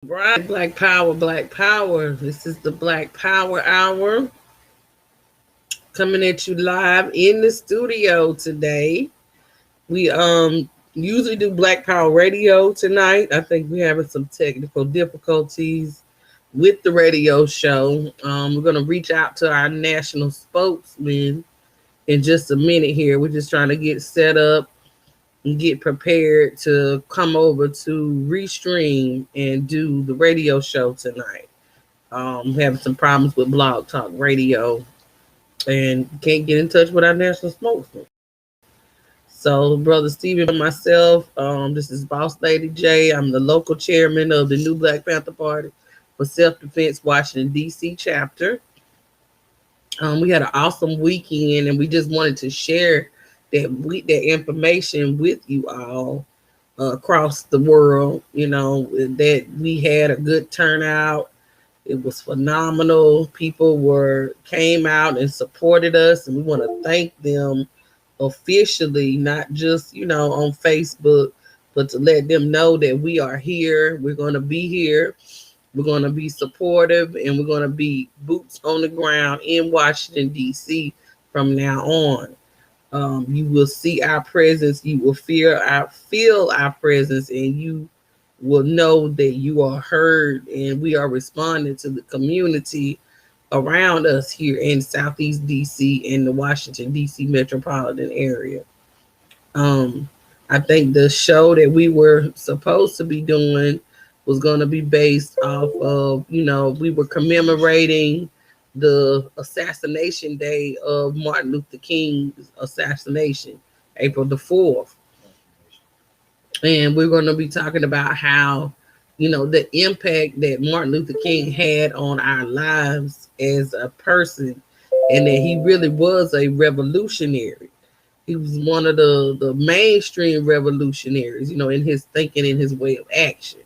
Right, Black Power, Black Power. This is the Black Power Hour coming at you live in the studio today. We usually do Black Power Radio tonight. I think we're having some technical difficulties with the radio show. We're gonna reach out to our national spokesman in just a minute here. We're just trying to get set up and get prepared to come over to Restream and do the radio show tonight. Having some problems with Blog Talk Radio and can't get in touch with our national spokesman. So, Brother Stephen and myself, this is Boss Lady J. I'm the local chairman of the New Black Panther Party for Self Defense Washington, D.C. chapter. We had an awesome weekend, and we just wanted to share that information with you all across the world. You know that we had a good turnout. It was phenomenal. People came out and supported us, and we want to thank them officially, not just on Facebook, but to let them know that we are here. We're going to be here. We're going to be supportive, and we're going to be boots on the ground in Washington, D.C. from now on. You will see our presence. You will feel our presence, and you will know that you are heard, and we are responding to the community around us here in Southeast DC and the Washington DC metropolitan area. I think the show that we were supposed to be doing was going to be based off of, we were commemorating the assassination day of Martin Luther King's assassination, April the 4th. And we're going to be talking about how, the impact that Martin Luther King had on our lives as a person, and that he really was a revolutionary. He was one of the mainstream revolutionaries, in his thinking and his way of action.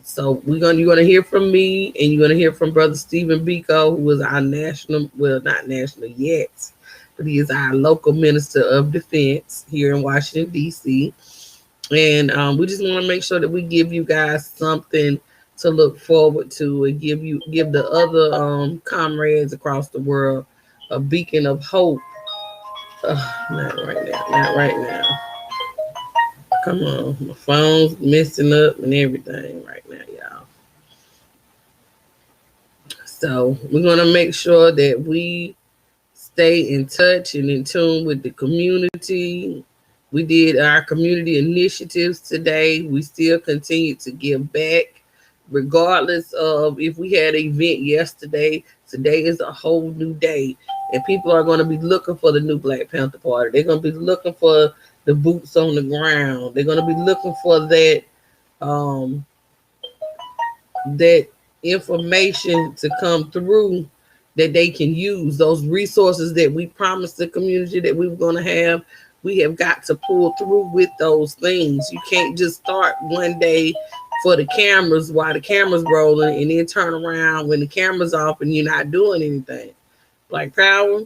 So you're gonna hear from me, and you're gonna hear from Brother Stephen Biko, who is our not national yet, but he is our local minister of defense here in Washington D.C. And we just want to make sure that we give you guys something to look forward to, and give the other comrades across the world a beacon of hope. Not right now. Come on, my phone's messing up and everything right now, y'all. So we're gonna make sure that we stay in touch and in tune with the community. We did our community initiatives today. We still continue to give back, regardless of if we had an event yesterday. Today is a whole new day, and people are going to be looking for the new Black Panther Party. They're going to be looking for the boots on the ground. They're going to be looking for that information to come through that they can use. Those resources that we promised the community that we were going to have, we have got to pull through with those things. You can't just start one day for the cameras while the camera's rolling, and then turn around when the camera's off and you're not doing anything. Black Power.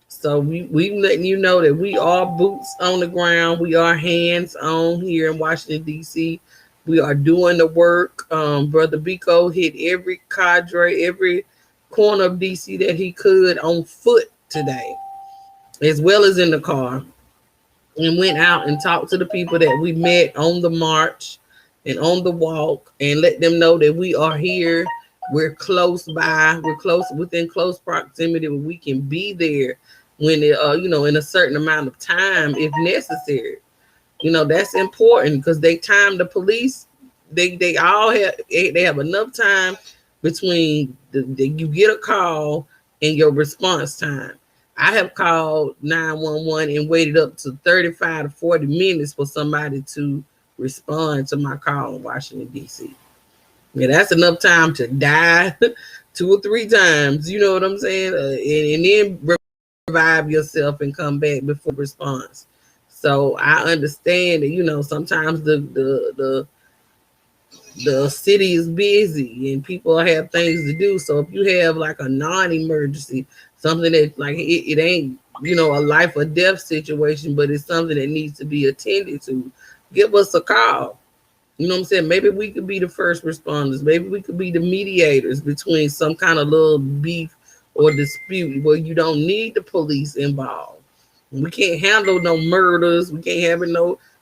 So we letting you know that we are boots on the ground. We are hands on here in Washington, D.C. We are doing the work. Brother Biko hit every cadre, every corner of D.C. that he could on foot today, as well as in the car, and went out and talked to the people that we met on the march and on the walk, and let them know that we are here. We're close by. We're within close proximity where we can be there when it, in a certain amount of time if necessary. That's important, because they time the police. They have enough time between you get a call and your response time. I have called 911 and waited up to 35 to 40 minutes for somebody to respond to my call in Washington, D.C. Yeah, that's enough time to die 2 or 3 times. You know what I'm saying? And then revive yourself and come back before response. So I understand that, sometimes the city is busy and people have things to do. So if you have like a non-emergency, something that like it ain't, a life or death situation, but it's something that needs to be attended to, give us a call. You know what I'm saying? Maybe we could be the first responders. Maybe we could be the mediators between some kind of little beef or dispute where you don't need the police involved. We can't handle no murders. We can't have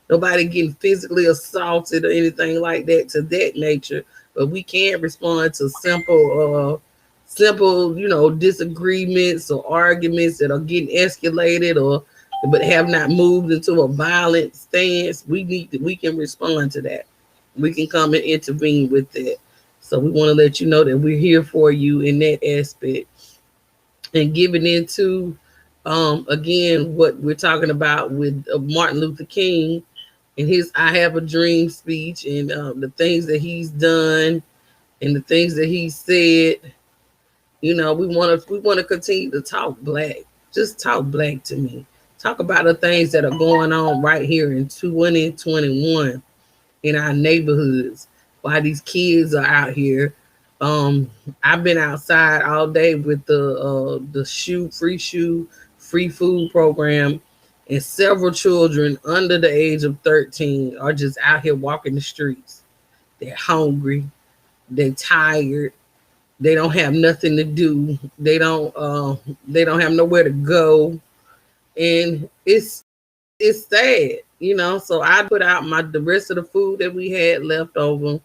nobody getting physically assaulted or anything like that to that nature. But we can respond to simple, disagreements or arguments that are getting escalated or but have not moved into a violent stance. We can respond to that. We can come and intervene with that. So we want to let you know that we're here for you in that aspect. And giving into again what we're talking about with Martin Luther King and his "I Have a Dream" speech, and the things that he's done and the things that he said. We want to continue to talk black. Just talk black to me. Talk about the things that are going on right here in 2021 in our neighborhoods. Why these kids are out here. Um, I've been outside all day with the shoe free food program, and several children under the age of 13 are just out here walking the streets. They're hungry. They're tired. They don't have nothing to do. They don't have nowhere to go, and it's sad, So I put out the rest of the food that we had left over,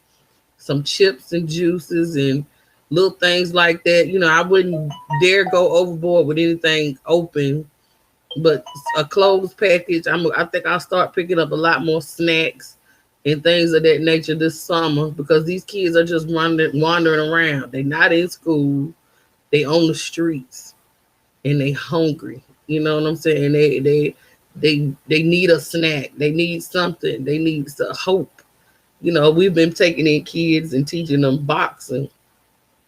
some chips and juices and little things like that. I wouldn't dare go overboard with anything open, but a closed package. I think I'll start picking up a lot more snacks and things of that nature this summer because these kids are just wandering around. They're not in school. They on the streets and they hungry. You know what I'm saying? They need a snack. They need something. They need some hope. We've been taking in kids and teaching them boxing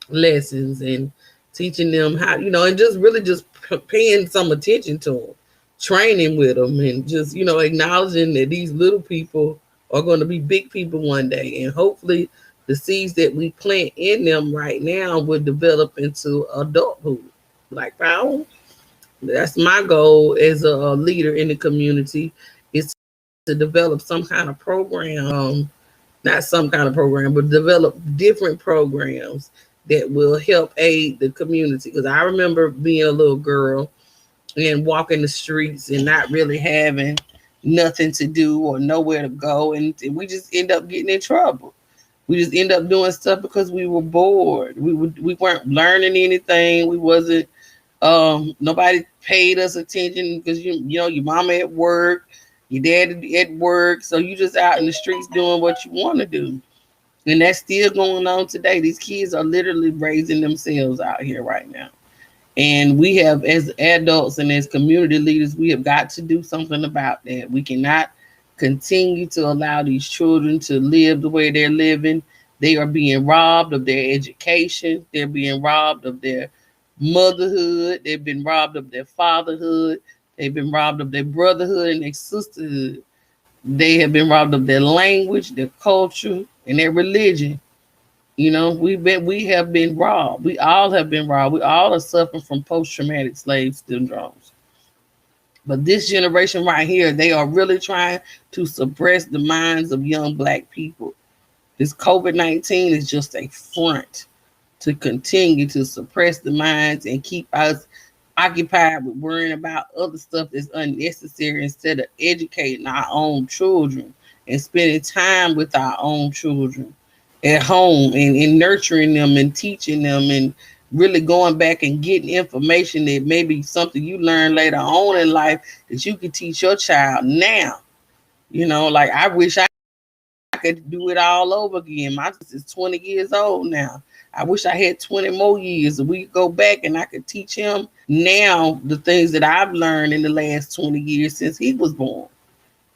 lessons and teaching them how, and just really just paying some attention to them, training with them, and just, acknowledging that these little people are going to be big people one day. And hopefully the seeds that we plant in them right now will develop into adulthood. Black power. That's my goal as a leader in the community, is to develop some kind of program, not some kind of program, but develop different programs that will help aid the community. Because I remember being a little girl and walking the streets and not really having nothing to do or nowhere to go, and we just end up getting in trouble. We just end up doing stuff because we were bored. We weren't learning anything. We wasn't. Nobody paid us attention because your mama at work, your dad at work, so you just out in the streets doing what you want to do. And that's still going on today. These kids are literally raising themselves out here right now. And we have, as adults and as community leaders, we have got to do something about that. We cannot continue to allow these children to live the way they're living. They are being robbed of their education. They're being robbed of their motherhood. They've been robbed of their fatherhood. They've been robbed of their brotherhood and their sisterhood. They have been robbed of their language, their culture, and their religion. We have been robbed. We all have been robbed. We all are suffering from post-traumatic slave syndromes. But this generation right here, they are really trying to suppress the minds of young Black people. This COVID-19 is just a front to continue to suppress the minds and keep us occupied with worrying about other stuff that's unnecessary instead of educating our own children and spending time with our own children at home and nurturing them and teaching them and really going back and getting information that maybe something you learn later on in life that you can teach your child now. Like I wish I could do it all over again. My son is 20 years old now. I wish I had 20 more years and we could go back and I could teach him now the things that I've learned in the last 20 years since he was born.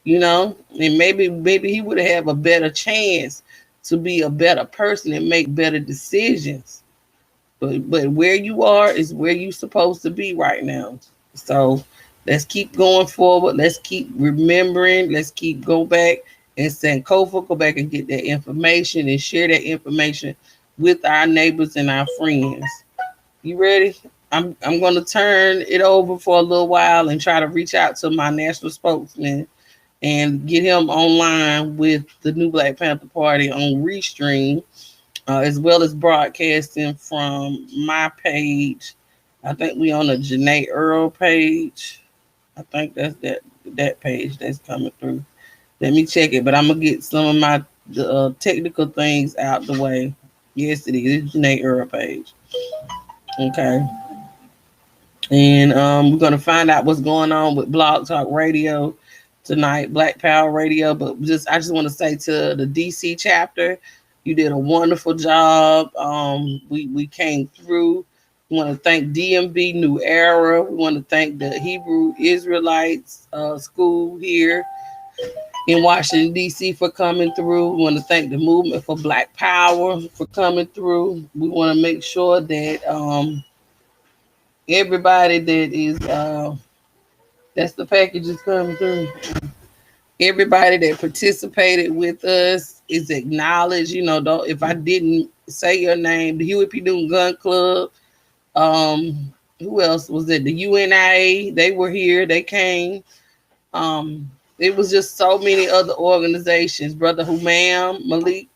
And maybe he would have a better chance to be a better person and make better decisions. But where you are is where you're supposed to be right now. So let's keep going forward. Let's keep remembering. Let's keep go back and Sankofa, go back and get that information and share that information with our neighbors and our friends. You ready? I'm going to turn it over for a little while and try to reach out to my national spokesman and get him online with the New Black Panther Party on Restream, as well as broadcasting from my page. I think we on the Janae Earl page. I think that's that page that's coming through. Let me check it, but I'm gonna get some of my technical things out the way. Yes, it is. It's Janae Earl page. Okay. And we're gonna find out what's going on with Blog Talk Radio tonight, Black Power Radio. But I just want to say to the DC chapter, you did a wonderful job. We came through. We want to thank DMV New Era. We want to thank the Hebrew Israelites school here in Washington, D.C. for coming through. We want to thank the Movement for Black Power for coming through. We want to make sure that everybody that is that's the package is coming through. Everybody that participated with us is acknowledged. Don't, if I didn't say your name, the Huey P. Newton Gun Club, who else was it? The UNIA, they were here, they came. It was just so many other organizations. Brother Humam Malik,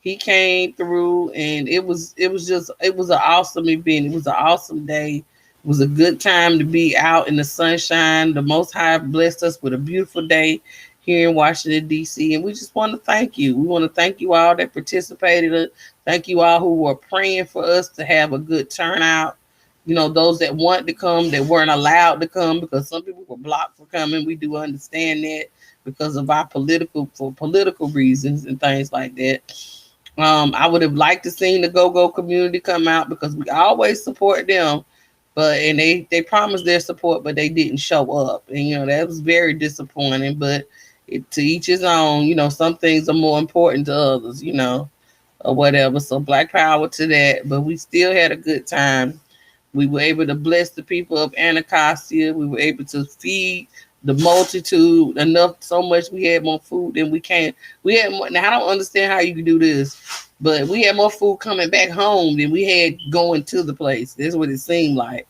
he came through, and it was an awesome event. It was an awesome day. It was a good time to be out in the sunshine. The Most High blessed us with a beautiful day here in Washington, D.C. And we just want to thank you. We want to thank you all that participated. Thank you all who were praying for us to have a good turnout. Those that wanted to come, that weren't allowed to come because some people were blocked for coming. We do understand that because of our political reasons and things like that. I would have liked to seen the Go-Go community come out because we always support them. And they promised their support, but they didn't show up. And, that was very disappointing. But to each his own, some things are more important to others, or whatever. So Black Power to that. But we still had a good time. We were able to bless the people of Anacostia. We were able to feed the multitude enough, so much we had more food than we can. We had more. Now, I don't understand how you can do this, but we had more food coming back home than we had going to the place. That's what it seemed like.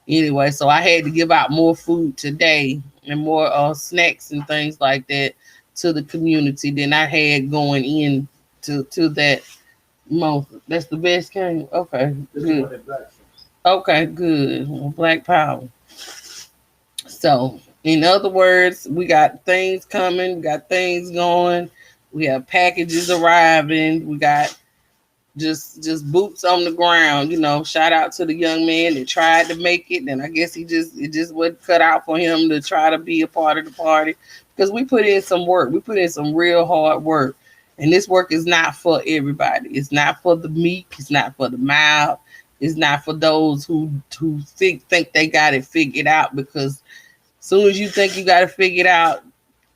Anyway, so I had to give out more food today and more snacks and things like that to the community than I had going in to that month. That's the best kind. Okay, good. Okay, good. Black Power. So, in other words, we got things coming, we got things going, we have packages arriving, we got just boots on the ground. Shout out to the young man that tried to make it, and I guess it just wasn't cut out for him to try to be a part of the party, because we put in some work. We put in some real hard work, and this work is not for everybody. It's not for the meek. It's not for the mild. It's not for those who think they got it figured out, because as soon as you think you got it figured out,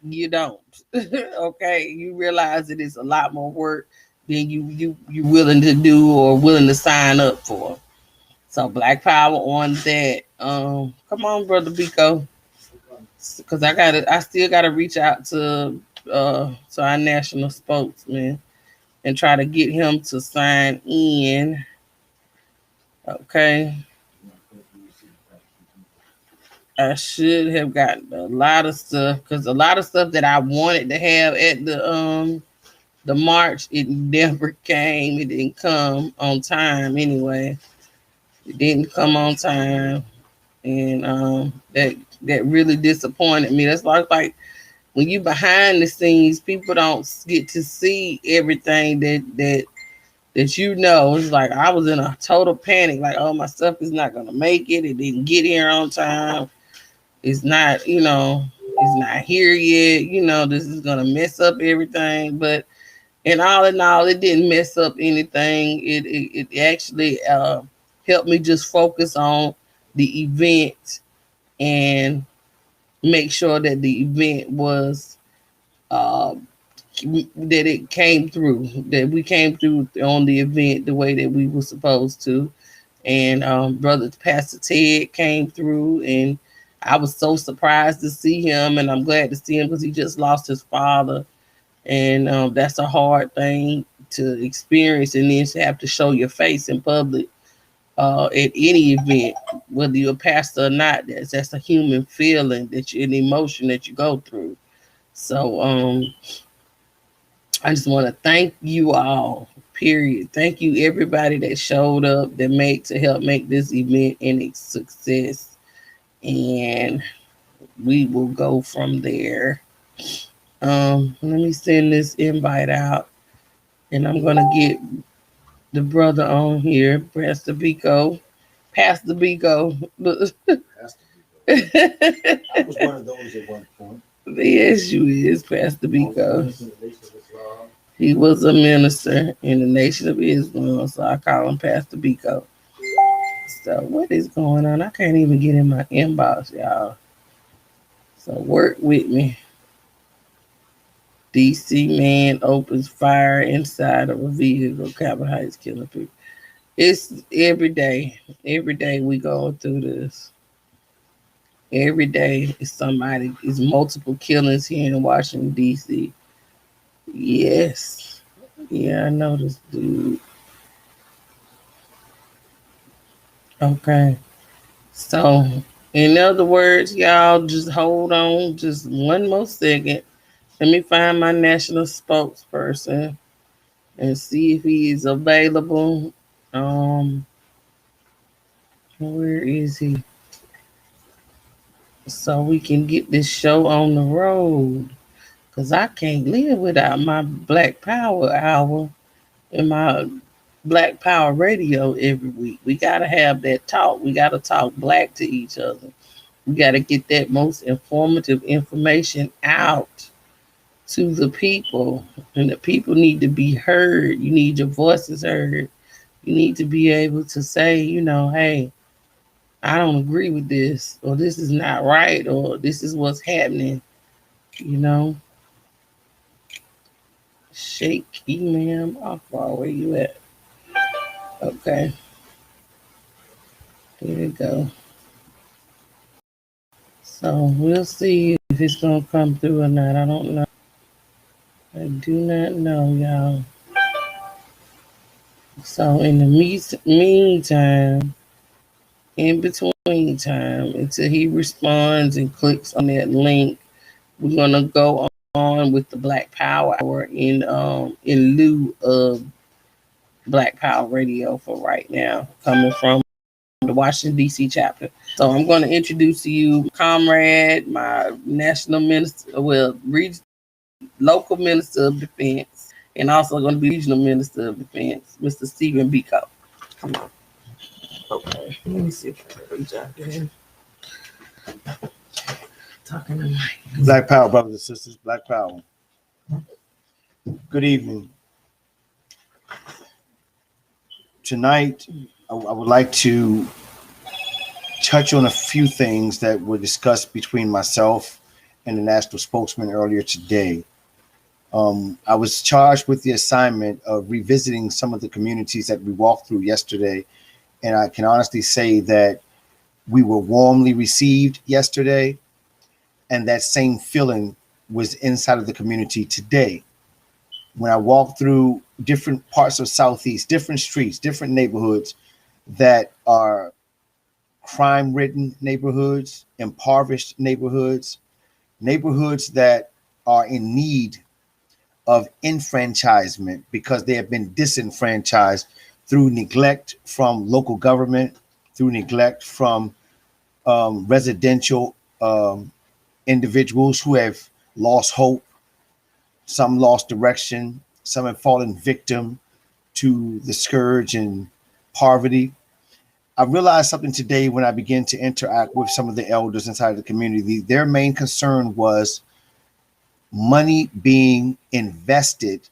you don't. Okay, you realize that it's a lot more work than you're willing to do or willing to sign up for. So Black Power on that. Come on, Brother Biko, because I still gotta reach out to our national spokesman and try to get him to sign in. Okay. I should have gotten a lot of stuff, because a lot of stuff that I wanted to have at the march, it never came. It didn't come on time anyway. It didn't come on time, and that really disappointed me. That's like when you behind the scenes, people don't get to see everything that it's like I was in a total panic, like, oh, my stuff is not gonna make it. It didn't get here on time. It's not, it's not here yet. This is gonna mess up everything. But in all, it didn't mess up anything. It actually helped me just focus on the event and make sure that the event was that it came through, that we came through on the event the way that we were supposed to. And Brother Pastor Ted came through, and I was so surprised to see him, and I'm glad to see him because he just lost his father. And that's a hard thing to experience, and then to have to show your face in public at any event, whether you're a pastor or not. That's a human feeling, an emotion that you go through. So I just want to thank you all. Period. Thank you everybody that showed up that made to help make this event a success. And we will go from there. Let me send this invite out, and I'm gonna get the brother on here, Pastor Biko. Pastor Biko. I was one of those at one point. Yes, you is, Pastor Biko. He was a minister in the Nation of Islam, so I call him Pastor Biko. So what is going on? I can't even get in my inbox, y'all. So work with me. DC man opens fire inside of a vehicle. Capitol Heights killing people. It's every day. Every day we go through this. Every day is somebody. It's multiple killings here in Washington D.C. Yes. Yeah, I know this dude. Okay. So, in other words, y'all just hold on just one more second. Let me find my national spokesperson and see if he is available. Where is he? So we can get this show on the road. Cause I can't live without my Black Power hour and my Black Power radio every week. We gotta have that talk. We gotta talk black to each other. We gotta get that most informative information out to the people. And the people need to be heard. You need your voices heard. You need to be able to say, hey, I don't agree with this, or this is not right, or this is what's happening, you know. Shake ma'am, how far where you at? Okay, here we go. So we'll see if it's gonna come through or not. I don't know. I do not know, y'all. So in the meantime, in between time, until he responds and clicks on that link, we're gonna go on with the Black Power Hour in lieu of Black Power Radio for right now, coming from the Washington D.C. chapter. So I'm going to introduce to you, comrade, my national minister, local minister of defense, and also going to be regional minister of defense, Mr. Stephen Biko. Come on. Okay. Let me see if I can reach out to him. Talking to Mike. Black Power, brothers and sisters. Black Power. Good evening. Tonight, I would like to touch on a few things that were discussed between myself and the national spokesman earlier today. I was charged with the assignment of revisiting some of the communities that we walked through yesterday, and I can honestly say that we were warmly received yesterday, and that same feeling was inside of the community today. When I walked through different parts of Southeast, different streets, different neighborhoods that are crime-ridden neighborhoods, impoverished neighborhoods, neighborhoods that are in need of enfranchisement because they have been disenfranchised through neglect from local government, through neglect from residential individuals who have lost hope. Some lost direction. Some have fallen victim to the scourge and poverty. I realized something today when I began to interact with some of the elders inside the community. Their main concern was money being invested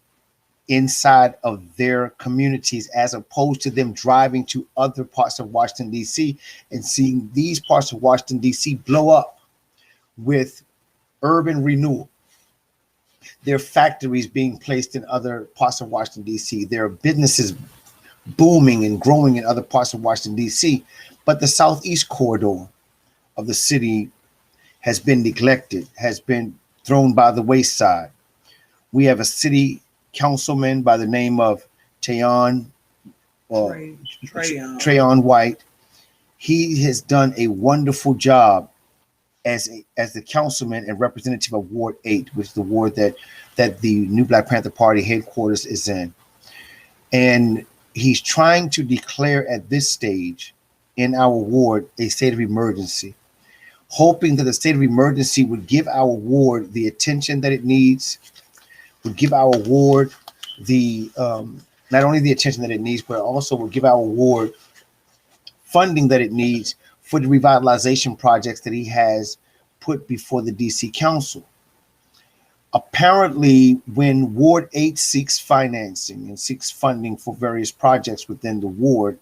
inside of their communities as opposed to them driving to other parts of Washington, D.C. and seeing these parts of Washington, D.C. blow up with urban renewal. There are factories being placed in other parts of Washington, D.C. There are businesses booming and growing in other parts of Washington, D.C. But the southeast corridor of the city has been neglected, has been thrown by the wayside. We have a city councilman by the name of Trayon White. He has done a wonderful job as the councilman and representative of Ward 8, which is the ward that the New Black Panther Party headquarters is in. And he's trying to declare at this stage in our ward a state of emergency, hoping that the state of emergency would give our ward the attention that it needs, would give our ward the not only the attention that it needs, but also would give our ward funding that it needs for the revitalization projects that he has put before the DC Council. Apparently, when Ward 8 seeks financing and seeks funding for various projects within the ward,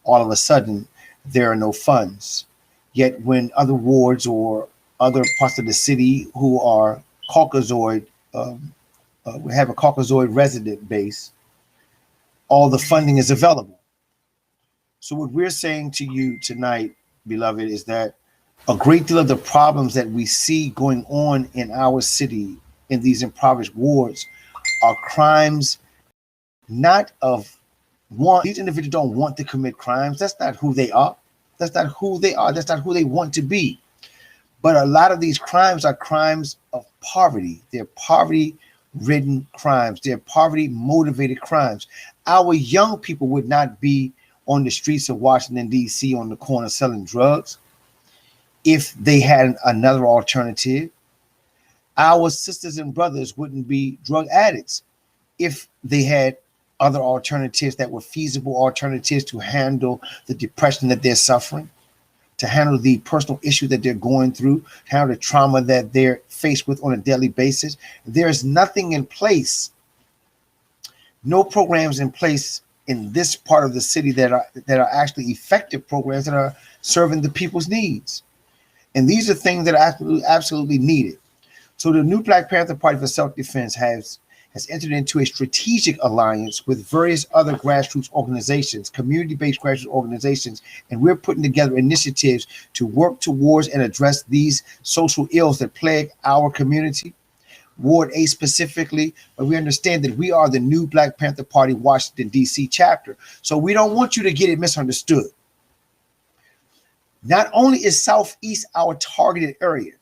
all of a sudden there are no funds. Yet when other wards or other parts of the city who are Caucasoid, have a Caucasoid resident base, all the funding is available. So what we're saying to you tonight, beloved, is that a great deal of the problems that we see going on in our city in these impoverished wards are crimes not of one. These individuals don't want to commit crimes. That's not who they are. That's not who they are. That's not who they want to be. But a lot of these crimes are crimes of poverty. They're poverty-ridden crimes. They're poverty-motivated crimes. Our young people would not be on the streets of Washington, D.C. on the corner selling drugs if they had another alternative. Our sisters and brothers wouldn't be drug addicts if they had other alternatives that were feasible alternatives to handle the depression that they're suffering, to handle the personal issue that they're going through, to handle the trauma that they're faced with on a daily basis. There is nothing in place, no programs in place in this part of the city that are actually effective programs that are serving the people's needs. And these are things that are absolutely needed. So the New Black Panther Party for Self-Defense has entered into a strategic alliance with various other grassroots organizations, community-based grassroots organizations, and we're putting together initiatives to work towards and address these social ills that plague our community, Ward 8 specifically, but we understand that we are the New Black Panther Party Washington, D.C. chapter. So we don't want you to get it misunderstood. Not only is Southeast our targeted area,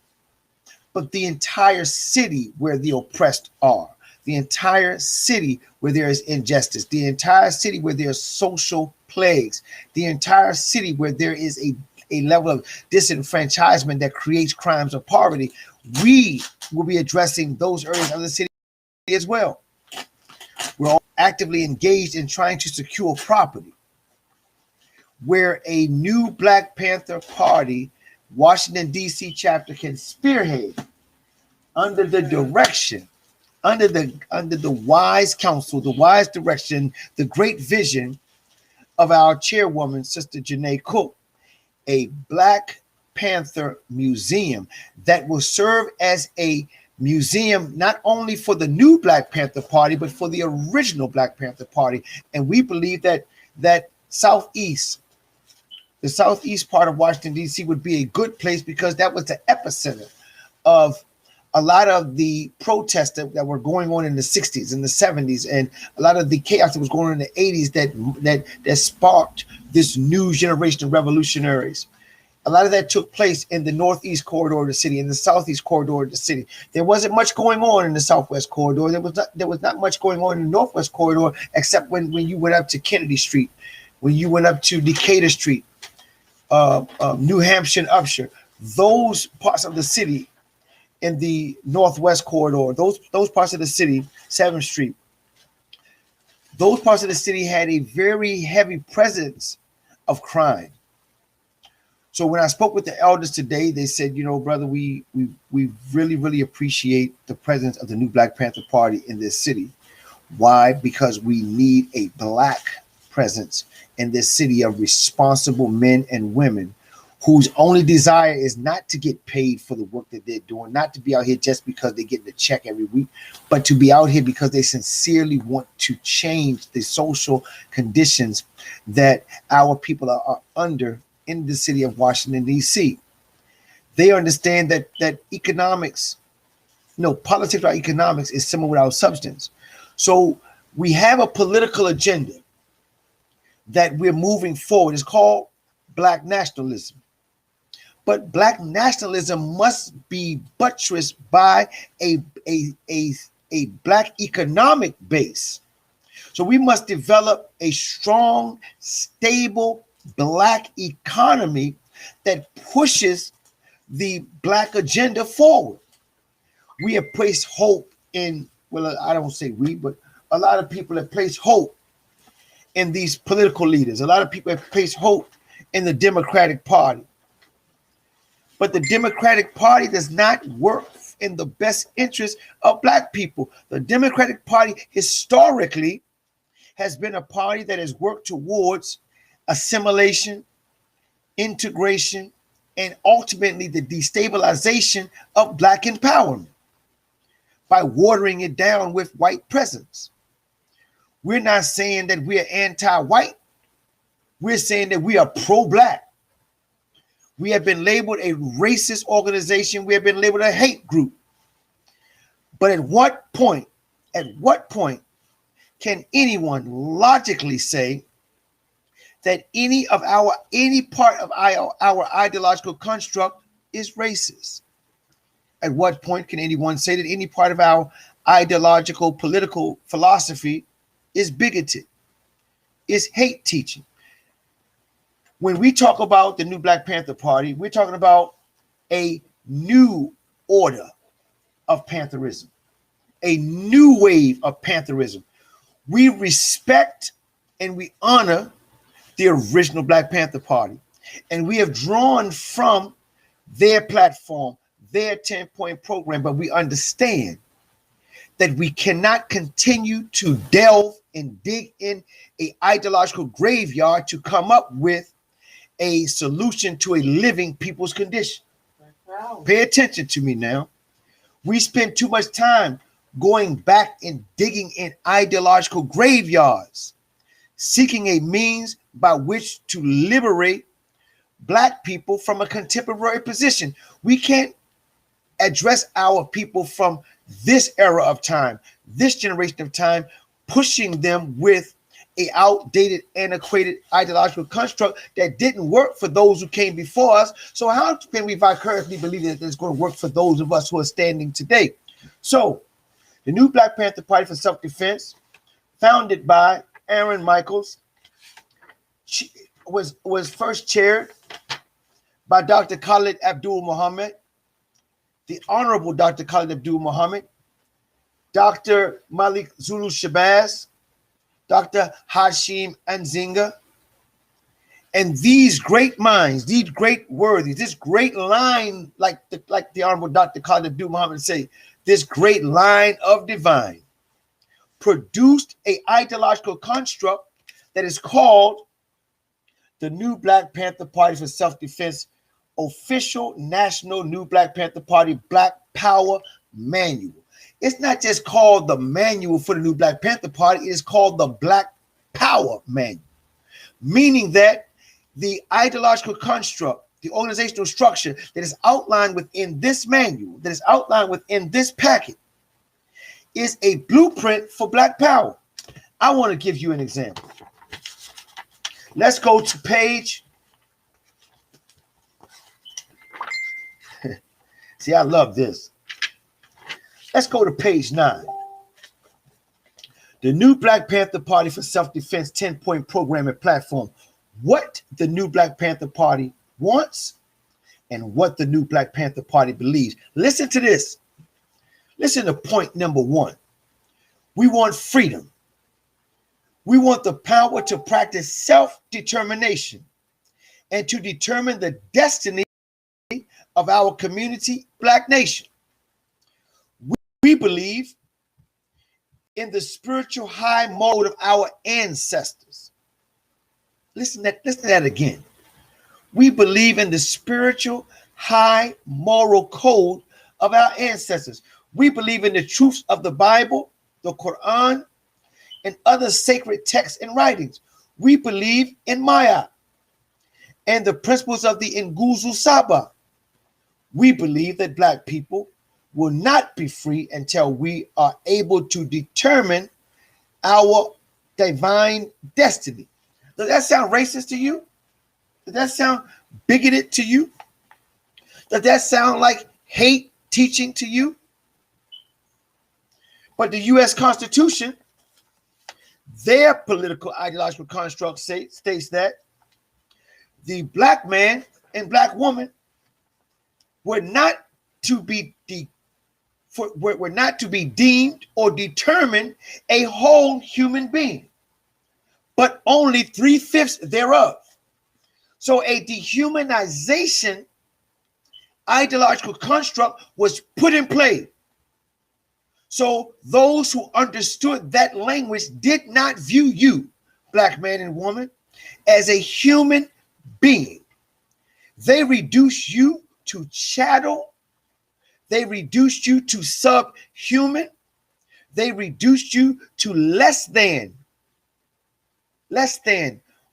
but the entire city where the oppressed are, the entire city where there is injustice, the entire city where there are social plagues, the entire city where there is a level of disenfranchisement that creates crimes of poverty. We will be addressing those areas of the city as well. We're all actively engaged in trying to secure property where a New Black Panther Party Washington, D.C. chapter can spearhead under the direction, under the wise counsel, the wise direction, the great vision of our chairwoman, Sister Janae Cook, a Black Panther museum that will serve as a museum not only for the New Black Panther Party, but for the original Black Panther Party. And we believe that Southeast, the Southeast part of Washington, D.C. would be a good place because that was the epicenter of a lot of the protests that were going on in the 60s and the 70s, and a lot of the chaos that was going on in the 80s that sparked this new generation of revolutionaries. A lot of that took place in the Northeast corridor of the city, in the Southeast corridor of the city. There wasn't much going on in the Southwest corridor. There was not much going on in the Northwest corridor, except when you went up to Kennedy Street, when you went up to Decatur Street, New Hampshire and Upshur. Those parts of the city in the Northwest corridor, those parts of the city, 7th Street, those parts of the city had a very heavy presence of crime. So when I spoke with the elders today, they said, you know, brother, we really, really appreciate the presence of the New Black Panther Party in this city. Why? Because we need a Black presence in this city of responsible men and women whose only desire is not to get paid for the work that they're doing, not to be out here just because they get the check every week, but to be out here because they sincerely want to change the social conditions that our people are under in the city of Washington, D.C. They understand that economics, politics without economics is similar without substance. So we have a political agenda that we're moving forward. It's called Black nationalism. But black nationalism must be buttressed by a black economic base. So we must develop a strong, stable black economy that pushes the black agenda forward. We have placed hope in, well, I don't say we, but a lot of people have placed hope in these political leaders. A lot of people have placed hope in the Democratic Party. But the Democratic Party does not work in the best interest of black people. The Democratic Party historically has been a party that has worked towards assimilation, integration, and ultimately the destabilization of black empowerment by watering it down with white presence. We're not saying that we are anti-white. We're saying that we are pro-black. We have been labeled a racist organization. We have been labeled a hate group. But at what point can anyone logically say that any part of our ideological construct is racist? At what point can anyone say that any part of our ideological political philosophy is bigoted, is hate teaching? When we talk about the new Black Panther Party, we're talking about a new order of Pantherism, a new wave of Pantherism. We respect and we honor the original Black Panther Party, and we have drawn from their platform, their 10-point program, but we understand that we cannot continue to delve and dig in a ideological graveyard to come up with a solution to a living people's condition. Wow. Pay attention to me now. We spend too much time going back and digging in ideological graveyards, seeking a means by which to liberate black people from a contemporary position. We can't address our people from this era of time, this generation of time, pushing them with a outdated, antiquated ideological construct that didn't work for those who came before us. So how can we vicariously believe that it's going to work for those of us who are standing today? So the new Black Panther Party for Self-Defense, founded by Aaron Michaels, was first chaired by Dr. Khalid Abdul Muhammad, the Honorable Dr. Khalid Abdul Muhammad, Dr. Malik Zulu Shabazz, Dr. Hashim Anzinga, and these great minds, these great worthies, this great line, like the Honorable Dr. Khalid Abdul Muhammad say, this great line of divine, produced a ideological construct that is called the New Black Panther Party for Self-Defense, official national New Black Panther Party Black Power Manual. It's not just called the manual for the new Black Panther Party, it is called the Black Power Manual, meaning that the ideological construct, the organizational structure that is outlined within this manual, that is outlined within this packet, is a blueprint for Black Power. I want to give you an example. Let's go to page. See, I love this. Let's go to page 9. The new Black Panther Party for Self-Defense 10-point program and platform. What the new Black Panther Party wants and what the new Black Panther Party believes. Listen to this. Listen to point number 1. We want freedom. We want the power to practice self-determination and to determine the destiny of our community, Black nation. We believe in the spiritual high mode of our ancestors. Listen to that again. We believe in the spiritual high moral code of our ancestors. We believe in the truths of the Bible, the Quran, and other sacred texts and writings. We believe in Maya and the principles of the Nguzo Saba. We believe that Black people will not be free until we are able to determine our divine destiny. Does that sound racist to you? Does that sound bigoted to you? Does that sound like hate teaching to you? But the U.S. Constitution, their political ideological construct states that the black man and black woman were not to be deemed or determined a whole human being, but only 3/5 thereof. So a dehumanization ideological construct was put in play. So those who understood that language did not view you, black man and woman, as a human being. They reduced you to chattel. They reduced you to subhuman. They reduced you to less than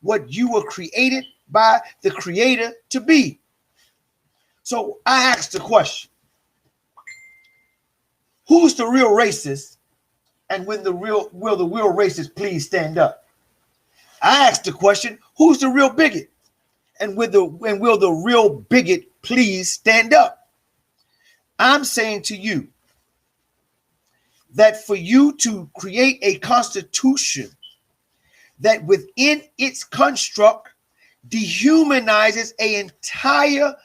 what you were created by the Creator to be. So I asked the question, who's the real racist? And will the real racist please stand up? I asked the question, who's the real bigot? And will the real bigot please stand up? I'm saying to you that for you to create a constitution that within its construct dehumanizes an entire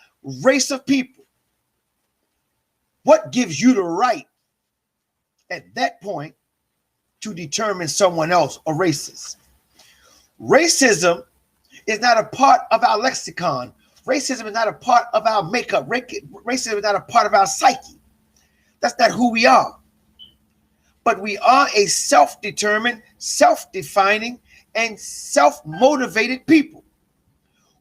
race of people, what gives you the right at that point to determine someone else a racist? Racism is not a part of our lexicon. Racism is not a part of our makeup. Racism is not a part of our psyche. That's not who we are. But we are a self-determined, self-defining, and self-motivated people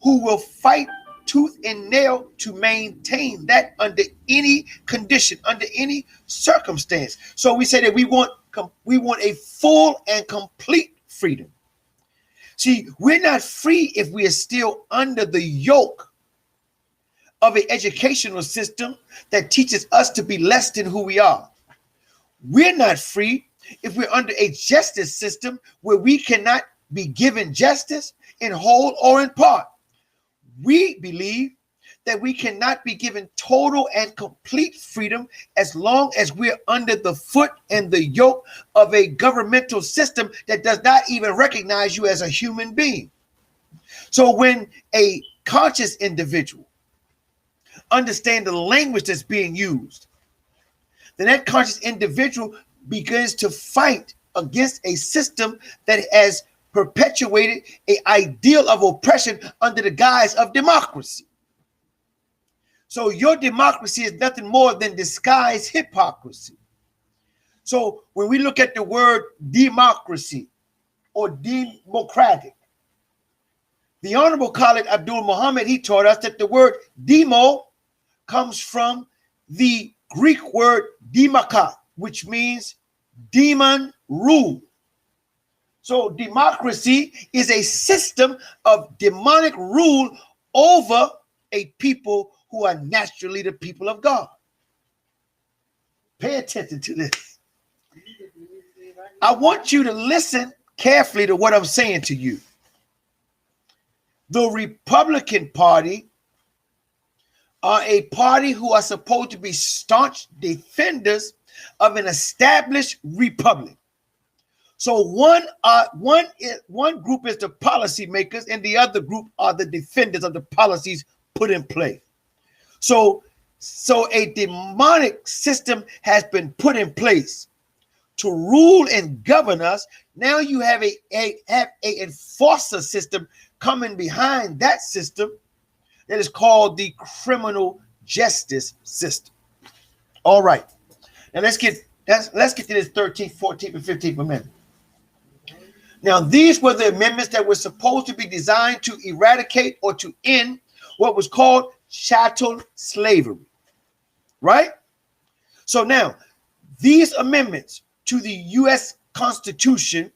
who will fight tooth and nail to maintain that under any condition, under any circumstance. So we say that we want a full and complete freedom. See, we're not free if we are still under the yoke of an educational system that teaches us to be less than who we are. We're not free if we're under a justice system where we cannot be given justice in whole or in part. We believe that we cannot be given total and complete freedom as long as we're under the foot and the yoke of a governmental system that does not even recognize you as a human being. So when a conscious individual understands the language that's being used, then that conscious individual begins to fight against a system that has perpetuated an ideal of oppression under the guise of democracy. So your democracy is nothing more than disguised hypocrisy. So when we look at the word democracy or democratic, the Honorable Khalid Abdul Muhammad, he taught us that the word demo comes from the Greek word demaka, which means demon rule. So democracy is a system of demonic rule over a people who are naturally the people of God. Pay attention to this. I want you to listen carefully to what I'm saying to you. The Republican Party are a party who are supposed to be staunch defenders of an established republic. So one group is the policymakers and the other group are the defenders of the policies put in place. So a demonic system has been put in place to rule and govern us. Now you have a enforcer system coming behind that system that is called the criminal justice system. All right. Now let's get to this 13th, 14th, and 15th amendment. Now, these were the amendments that were supposed to be designed to eradicate or to end what was called chattel slavery, right? So now, these amendments to the U.S. Constitution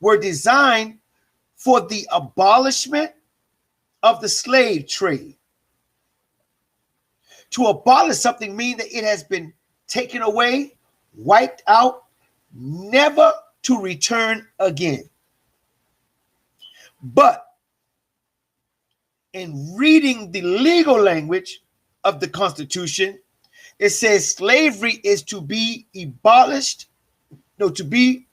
were designed for the abolishment of the slave trade. To abolish something means that it has been taken away, wiped out, never to return again. But in reading the legal language of the Constitution, it says slavery is to be abolished. No, to be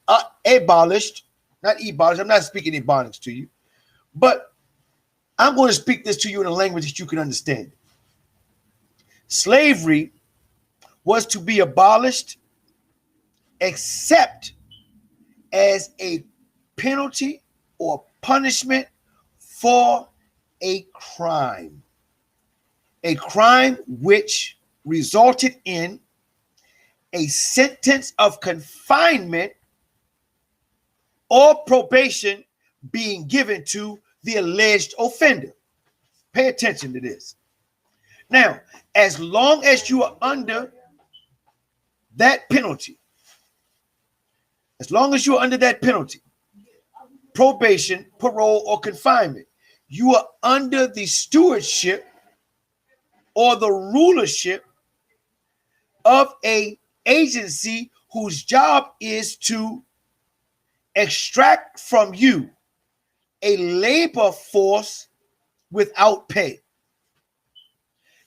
abolished, not abolished. I'm not speaking Ebonics to you, but I'm going to speak this to you in a language that you can understand. Slavery was to be abolished except as a penalty or punishment for a crime. A crime which resulted in a sentence of confinement or probation being given to the alleged offender. Pay attention to this. Now, as long as you are under that penalty, probation, parole, or confinement, you are under the stewardship or the rulership of a agency whose job is to extract from you a labor force without pay.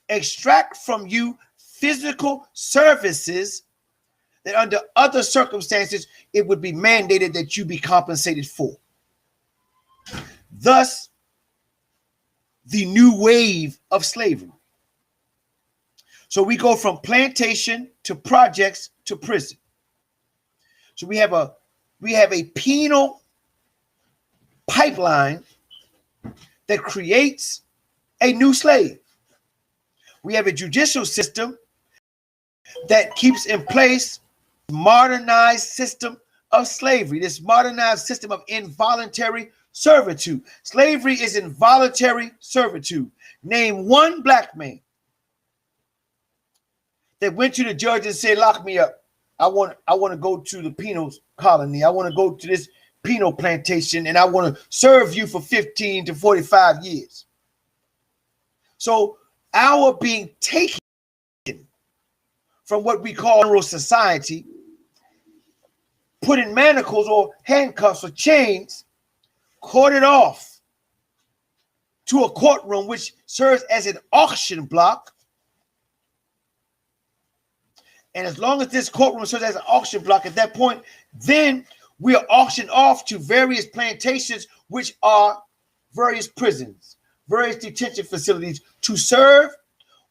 Extract from you physical services that under other circumstances it would be mandated that you be compensated for. Thus, the new wave of slavery. So we go from plantation to projects to prison. So we have a penal pipeline that creates a new slave. We have a judicial system that keeps in place modernized system of slavery, this modernized system of involuntary servitude. Slavery is involuntary servitude. Name one black man that went to the judge and said, lock me up. I want to go to the penal colony. I want to go to this penal plantation and I want to serve you for 15 to 45 years. So our being taken from what we call general society, put in manacles or handcuffs or chains, corded off to a courtroom which serves as an auction block. And as long as this courtroom serves as an auction block, at that point, then we are auctioned off to various plantations, which are various prisons, various detention facilities, to serve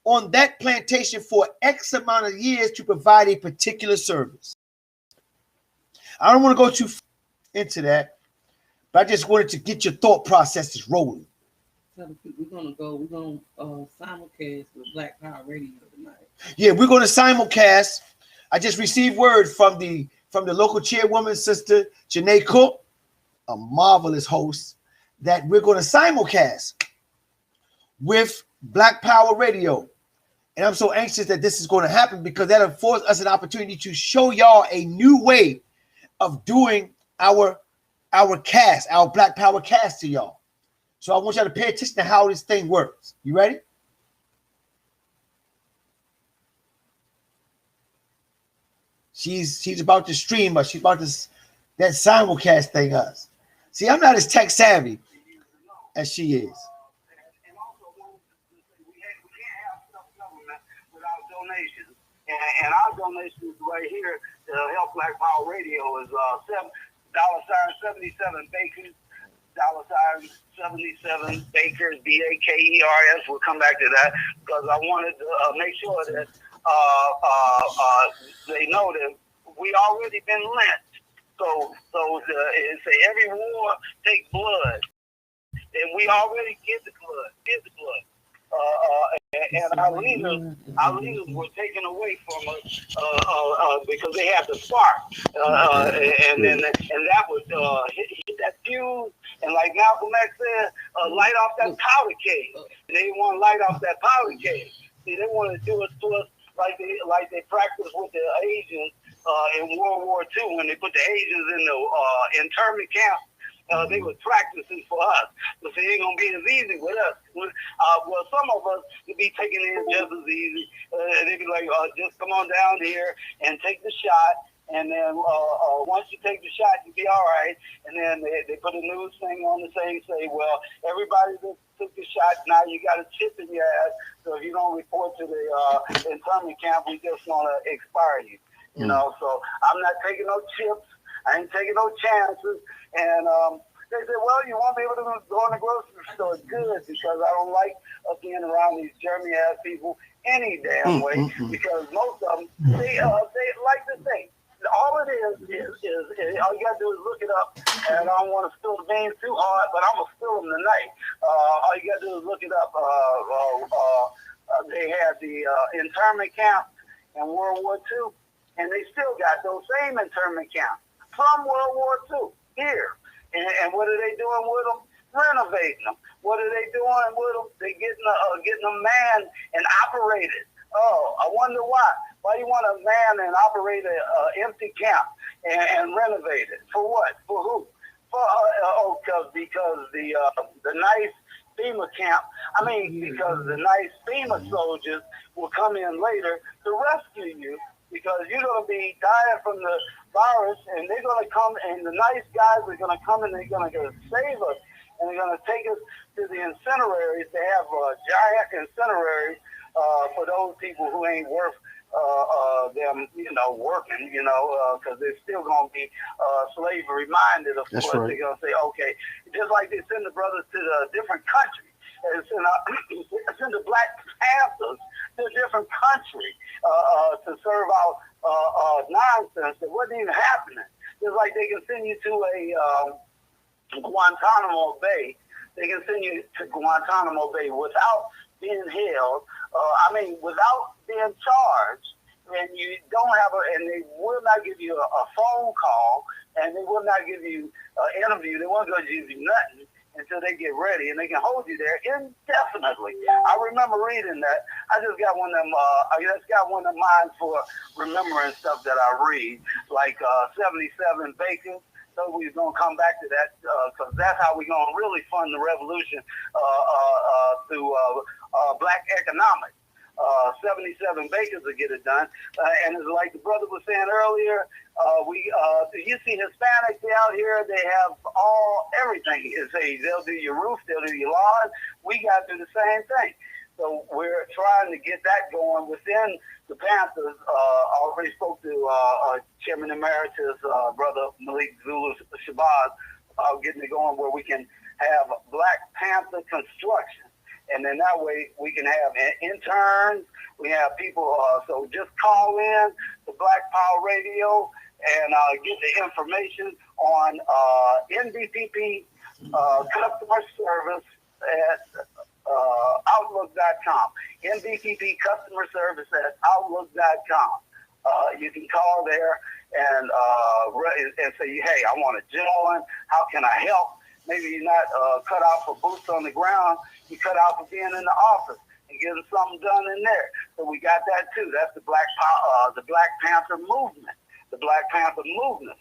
on that plantation for X amount of years to provide a particular service. I don't want to go too far into that, but I just wanted to get your thought processes rolling. We're going to simulcast with Black Power Radio tonight. Yeah, we're going to simulcast. I just received word from the local chairwoman, Sister Janae Cook, a marvelous host, that we're going to simulcast with Black Power Radio. And I'm so anxious that this is going to happen because that affords us an opportunity to show y'all a new way of doing our cast, our Black Power cast to y'all. So I want y'all to pay attention to how this thing works. You ready? She's about to stream us. She's about to that simulcast thing us. See, I'm not as tech savvy as she is. And also, we can't have self-government without donations. And our donations right here to help Black Power Radio is $77 Bakers, $77 Bakers, BAKERS. We'll come back to that because I wanted to make sure that they know that we already been lynched. So say every war takes blood, and we already give the blood. And our leaders were taken away from us because they had the spark, and that would hit that fuse. And like Malcolm X said, light off that powder keg. And they want to light off that powder keg. See, they want to do it to us like they practiced with the Asians in World War II when they put the Asians in the internment camp. They were practicing for us. But it ain't going to be as easy with us. Well, some of us would be taking it just as easy. They'd be like, just come on down here and take the shot and then once you take the shot, you'll be all right. And then they put a news thing on the thing, say, well, everybody that took the shot, now you got a chip in your ass, so if you don't report to the internment camp, we just want to expire you. You know, so I'm not taking no chips. I ain't taking no chances. And they said, well, you won't be able to go in the grocery store. Good, because I don't like being around these germy-ass people any damn way, because most of them, they like to think. All it is all you got to do is look it up, and I don't want to spill the beans too hard, but I'm going to spill them tonight. All you got to do is look it up. They had the internment camp in World War II, and they still got those same internment camps from World War II here. And what are they doing with them? Renovating them. What are they doing with them? They getting them manned and operated. Oh, I wonder why. Why you want to man and operate an empty camp and renovate it? For what? For who? For because the nice FEMA camp. I mean, because the nice FEMA soldiers will come in later to rescue you, because you're going to be dying from the virus, and they're going to come, and the nice guys are going to come, and they're going to save us, and they're going to take us to the incineraries. They have giant incineraries for those people who ain't worth them, working, because they're still going to be slavery minded. Of course, right. They're going to say, okay, just like they send the brothers to the different countries. Send the Black Panthers to a different country to serve out nonsense that wasn't even happening. Just like they can send you to a Guantanamo Bay. They can send you to Guantanamo Bay without being held. Without being charged. And you don't have and they will not give you a phone call, and they will not give you an interview. They won't give you nothing until they get ready, and they can hold you there indefinitely. I remember reading that. I just got one of mine for remembering stuff that I read, like 77 Bacon. So we're going to come back to that, because that's how we're going to really fund the revolution through black economics. 77 Bakers will get it done. And it's like the brother was saying earlier, you see Hispanics out here, they have everything. They'll do your roof, they'll do your lawn. We got to do the same thing. So we're trying to get that going within the Panthers. Already spoke to Chairman Emeritus, Brother Malik Zulu Shabazz, about getting it going where we can have Black Panther construction. And then that way we can have interns, we have people, so just call in the Black Power Radio and get the information on NBPP customer service at Outlook.com. NBPP customer service at Outlook.com. You can call there and say, hey, I want to join. How can I help? Maybe you're not cut out for boots on the ground. You cut out for being in the office and getting something done in there. So we got that too. That's the Black Panther movement. The Black Panther movement.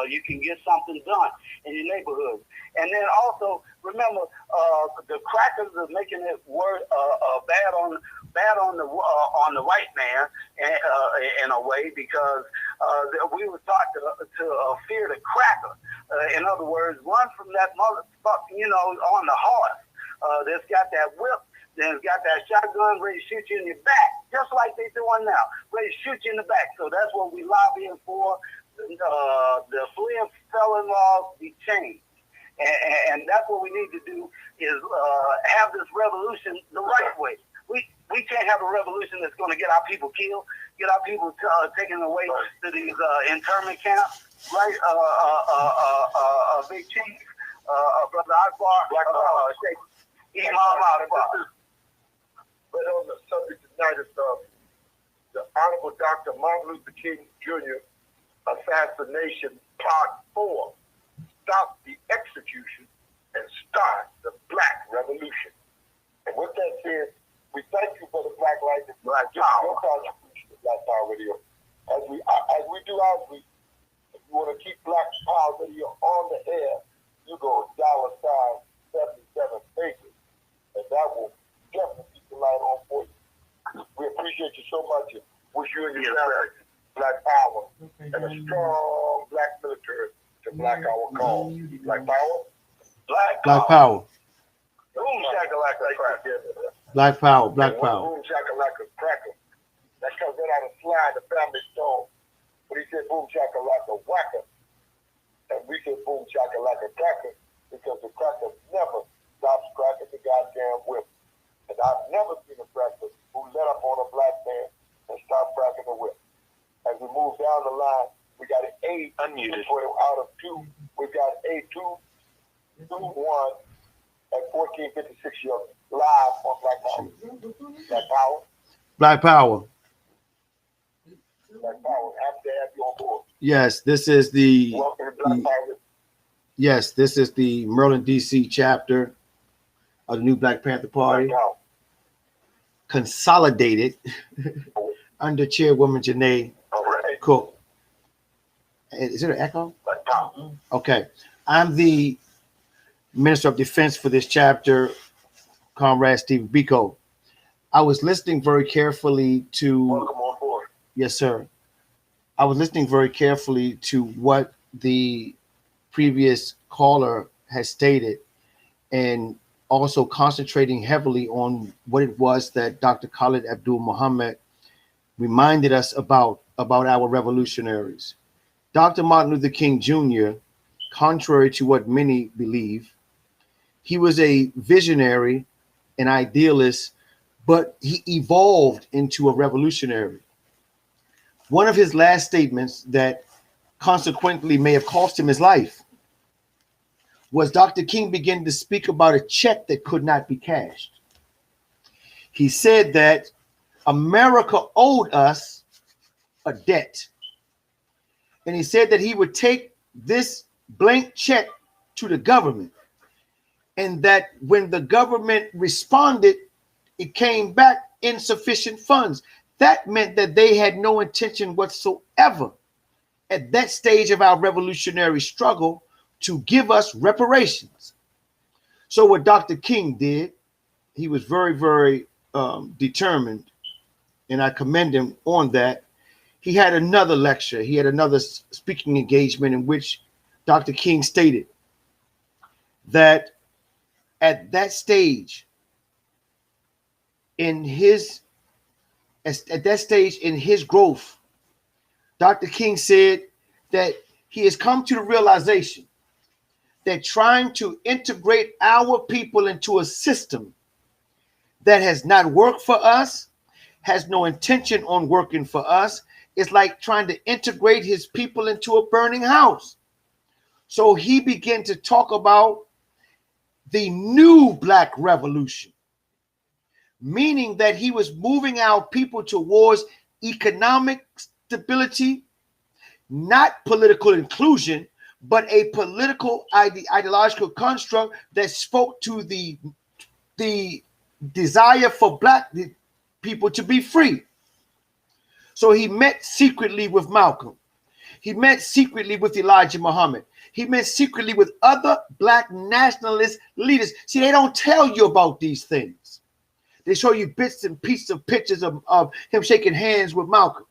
You can get something done in your neighborhood. And then also remember, the crackers are making it bad on the white man in a way, because we were taught to fear the cracker. In other words, run from that motherfucker, on the horse. That's got that whip, that's got that shotgun ready to shoot you in your back, just like they're doing now, ready to shoot you in the back. So that's what we lobbying for. The fleeing felon laws be changed. And that's what we need to do, is have this revolution the right way. We can't have a revolution that's going to get our people killed, get our people taken away to these internment camps, right? Big Chief, Brother Akbar, Sheikh Imam Akbar. But on the subject tonight is the Honorable Dr. Martin Luther King Jr. assassination, part 4. Stop the execution and start the Black Revolution. And with that said, we thank you for the Black Lives and Black Power contribution to Black Power Radio. As we do outreach, if you want to keep Black Power Radio on the air, you go $77 Bakers, and that will definitely keep the light on for you. We appreciate you so much and wish you and your family Black Power. and a strong black military to black our cause. Black power? Black power. Boom shakalaka cracker. Black power. Black power. Boom shakalaka cracker. That's because that on the slide, the family stone. But he said boom shakalaka whacker. And we said boom shakalaka cracker because the cracker never stops cracking the goddamn whip. And I've never seen a cracker who let up on a black man and stop cracking the whip. As we move down the line, we got an A unmuted out of 2. We got a 2-1 at 1456 live on Black Power. Black Power. Black power. Black Power. Happy to have you on board. Yes, this is the Welcome to Black Power. yes, this is the Maryland, DC chapter of the new Black Panther Party, Black Power. consolidated under Chairwoman Janae All right. Cook. Is it an echo? Black Power. Okay. I'm the Minister of Defense for this chapter, Comrade Stephen Biko. I was listening very carefully to, Welcome on board. yes, sir. I was listening very carefully to what the previous caller has stated and also concentrating heavily on what it was that Dr. Khalid Abdul Muhammad reminded us about our revolutionaries. Dr. Martin Luther King Jr., contrary to what many believe, he was a visionary, an idealist, but he evolved into a revolutionary. One of his last statements that consequently may have cost him his life was Dr. King began to speak about a check that could not be cashed. He said that America owed us a debt. And he said that he would take this blank check to the government, and that when the government responded, it came back insufficient funds. That meant that they had no intention whatsoever at that stage of our revolutionary struggle to give us reparations. So what Dr. King did, he was very, very determined, and I commend him on that. He had another lecture. He had another speaking engagement in which Dr. King stated that at that stage in his growth, Dr. King said that he has come to the realization that trying to integrate our people into a system that has not worked for us, has no intention on working for us, is like trying to integrate his people into a burning house. So he began to talk about the new Black revolution, meaning that he was moving our people towards economic stability, not political inclusion, but a political ideological construct that spoke to the desire for Black people to be free. So he met secretly with Malcolm. He met secretly with Elijah Muhammad. He met secretly with other Black nationalist leaders. See, they don't tell you about these things. They show you bits and pieces of pictures of him shaking hands with Malcolm,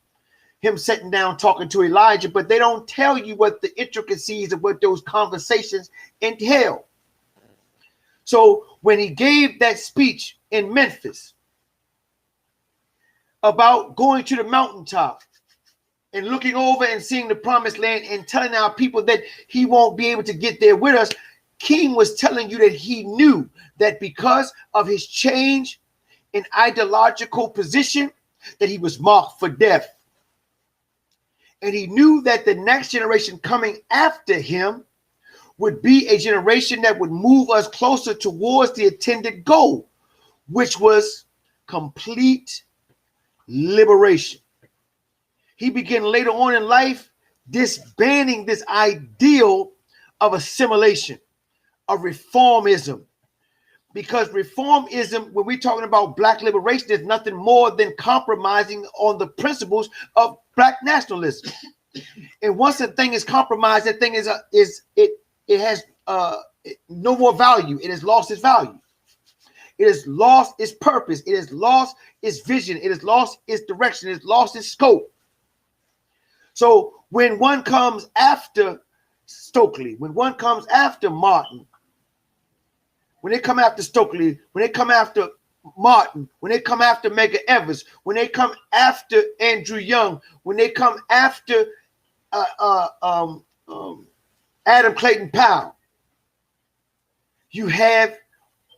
him sitting down talking to Elijah, but they don't tell you what the intricacies of what those conversations entail. So when he gave that speech in Memphis about going to the mountaintop and looking over and seeing the promised land and telling our people that he won't be able to get there with us, King was telling you that he knew that because of his change in ideological position, that he was marked for death. And he knew that the next generation coming after him would be a generation that would move us closer towards the intended goal, which was complete liberation. He began later on in life disbanding this ideal of assimilation, of reformism. Because reformism, when we're talking about Black liberation, is nothing more than compromising on the principles of Black nationalism. And once a thing is compromised, that thing has no more value. It has lost its value. It has lost its purpose. It has lost its vision. It has lost its direction. It has lost its scope. So when one comes after Stokely, when one comes after Martin, when they come after Stokely, when they come after Martin, when they come after Medgar Evers, when they come after Andrew Young, when they come after Adam Clayton Powell, you have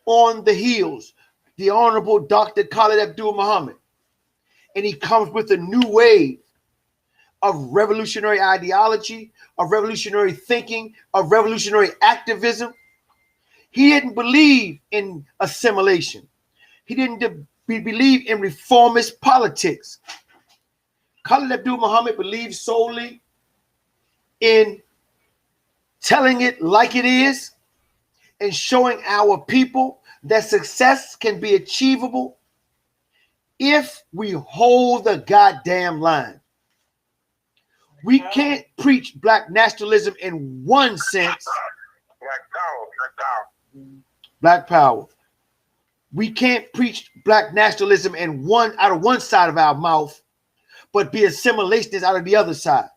on the heels the Honorable Dr. Khalid Abdul-Muhammad, and he comes with a new wave of revolutionary ideology, of revolutionary thinking, of revolutionary activism. He didn't believe in assimilation. He didn't believe in reformist politics. Khalid Abdul-Muhammad believed solely in telling it like it is and showing our people that success can be achievable if we hold the goddamn line. We can't preach black nationalism in one sense. Black power. We can't preach black nationalism in out of one side of our mouth, but be assimilationists out of the other side.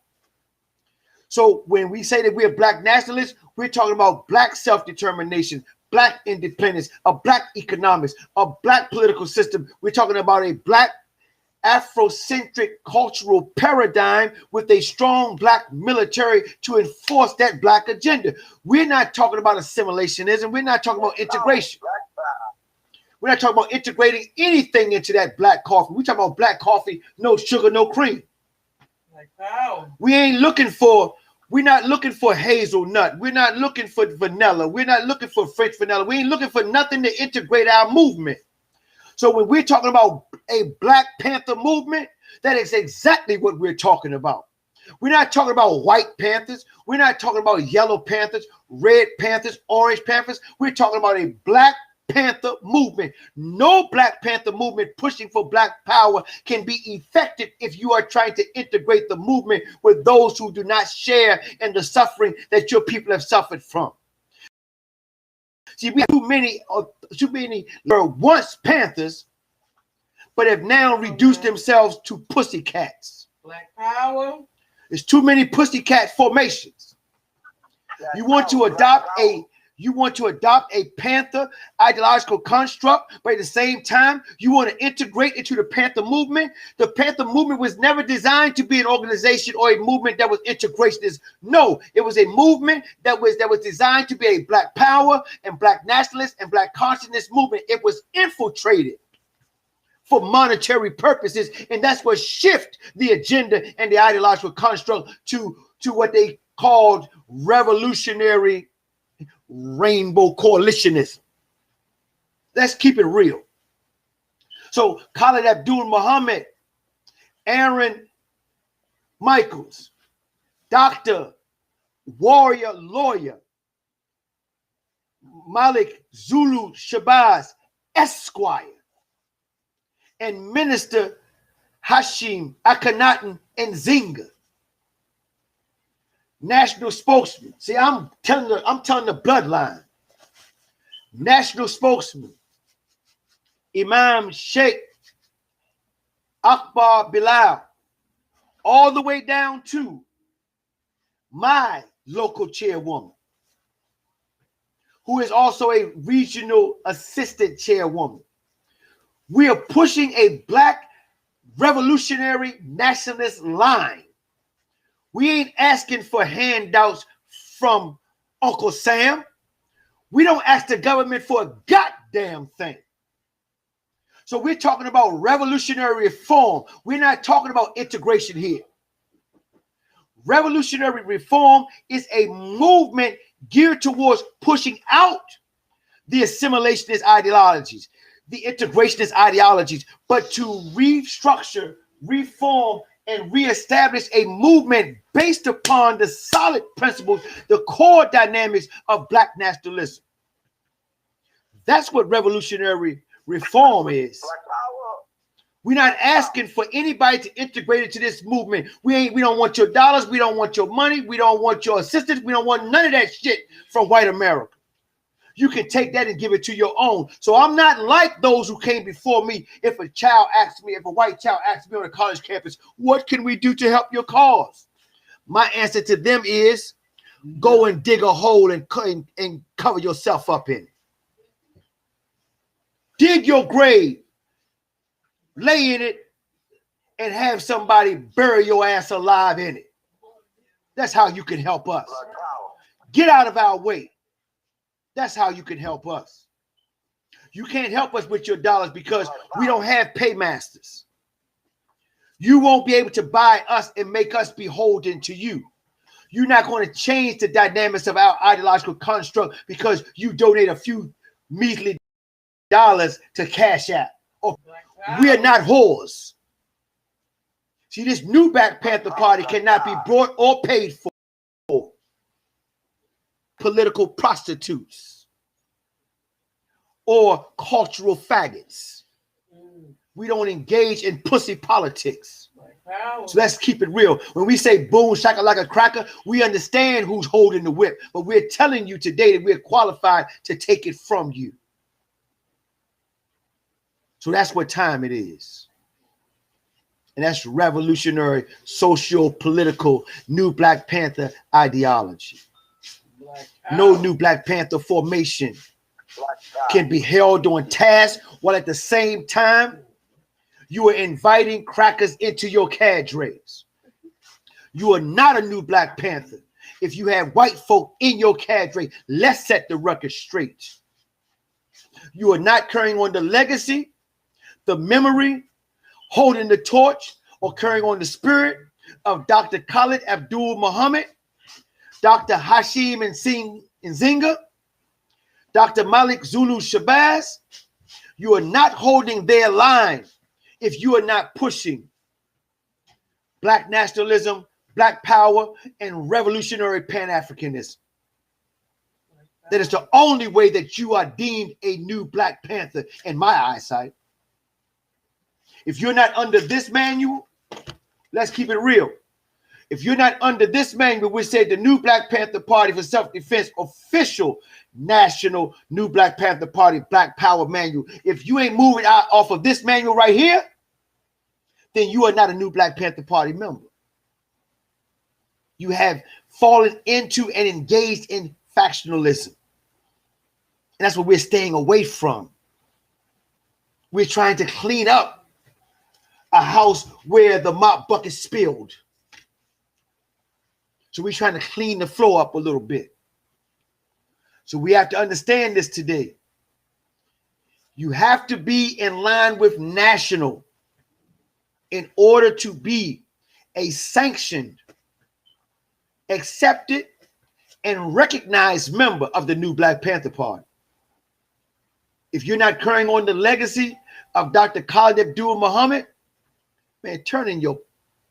So when we say that we're black nationalists, we're talking about black self-determination, black independence, a black economics, a black political system. We're talking about a black Afrocentric cultural paradigm with a strong black military to enforce that black agenda. We're not talking about assimilationism. We're not talking about integration. We're not talking about integrating anything into that black coffee. We're talking about black coffee, no sugar, no cream. Like how? We're not looking for hazelnut. We're not looking for vanilla. We're not looking for French vanilla. We ain't looking for nothing to integrate our movement. So when we're talking about a Black Panther movement, that is exactly what we're talking about. We're not talking about white Panthers. We're not talking about yellow Panthers, red Panthers, orange Panthers. We're talking about a Black Panther movement. No Black Panther movement pushing for black power can be effective if you are trying to integrate the movement with those who do not share in the suffering that your people have suffered from. See, we have too many were once Panthers, but have now reduced themselves to pussycats. Black power. There's too many pussycat formations. You want to adopt a Panther ideological construct, but at the same time, you want to integrate into the Panther movement. The Panther movement was never designed to be an organization or a movement that was integrationist. No, it was a movement that was designed to be a black power and black nationalist and black consciousness movement. It was infiltrated for monetary purposes, and that's what shifted the agenda and the ideological construct to what they called revolutionary rainbow coalitionism. Let's keep it real. So Khalid Abdul-Muhammad, Aaron Michaels, Dr. Warrior Lawyer, Malik Zulu Shabazz Esquire, and Minister Hashim Akhenaten Nzinga, national spokesman. See, I'm telling the bloodline. National spokesman, Imam Sheikh Akbar Bilal, all the way down to my local chairwoman, who is also a regional assistant chairwoman. We are pushing a black revolutionary nationalist line. We ain't asking for handouts from Uncle Sam. We don't ask the government for a goddamn thing. So we're talking about revolutionary reform. We're not talking about integration here. Revolutionary reform is a movement geared towards pushing out the assimilationist ideologies, the integrationist ideologies, but to restructure, reform, and reestablish a movement based upon the solid principles, the core dynamics of black nationalism. That's what revolutionary reform is. We're not asking for anybody to integrate into this movement. We don't want your dollars. We don't want your money. We don't want your assistance. We don't want none of that shit from white America. You can take that and give it to your own. So I'm not like those who came before me. If a white child asks me on a college campus, what can we do to help your cause? My answer to them is go and dig a hole and cover yourself up in it. Dig your grave, lay in it, and have somebody bury your ass alive in it. That's how you can help us. Get out of our way. That's how you can help us. You can't help us with your dollars because we don't have paymasters. You won't be able to buy us and make us beholden to you. You're not going to change the dynamics of our ideological construct because you donate a few measly dollars to Cash App. Oh, we are not whores. See, this new Black Panther Party cannot be brought or paid for. Political prostitutes or cultural faggots. We don't engage in pussy politics. So let's keep it real. When we say boom, shaka like a cracker, we understand who's holding the whip. But we're telling you today that we're qualified to take it from you. So that's what time it is. And that's revolutionary, social, political, new Black Panther ideology. No new Black Panther formation can be held on task while at the same time you are inviting crackers into your cadres. You are not a new Black Panther. If you have white folk in your cadre, let's set the record straight. You are not carrying on the legacy, the memory, holding the torch, or carrying on the spirit of Dr. Khalid Abdul Muhammad, Dr. Hashim Nzinga, Dr. Malik Zulu Shabazz. You are not holding their line if you are not pushing Black nationalism, Black power, and revolutionary Pan-Africanism. That is the only way that you are deemed a new Black Panther in my eyesight. If you're not under this manual, let's keep it real. If you're not under this manual, we say the new Black Panther Party for Self-Defense official national new Black Panther Party Black Power manual. If you ain't moving out off of this manual right here, then you are not a new Black Panther Party member. You have fallen into and engaged in factionalism. And that's what we're staying away from. We're trying to clean up a house where the mop bucket spilled. So we're trying to clean the floor up a little bit. So we have to understand this today. You have to be in line with national in order to be a sanctioned, accepted, and recognized member of the new Black Panther Party. If you're not carrying on the legacy of Dr. Khalid Abdul Muhammad, man, turn in your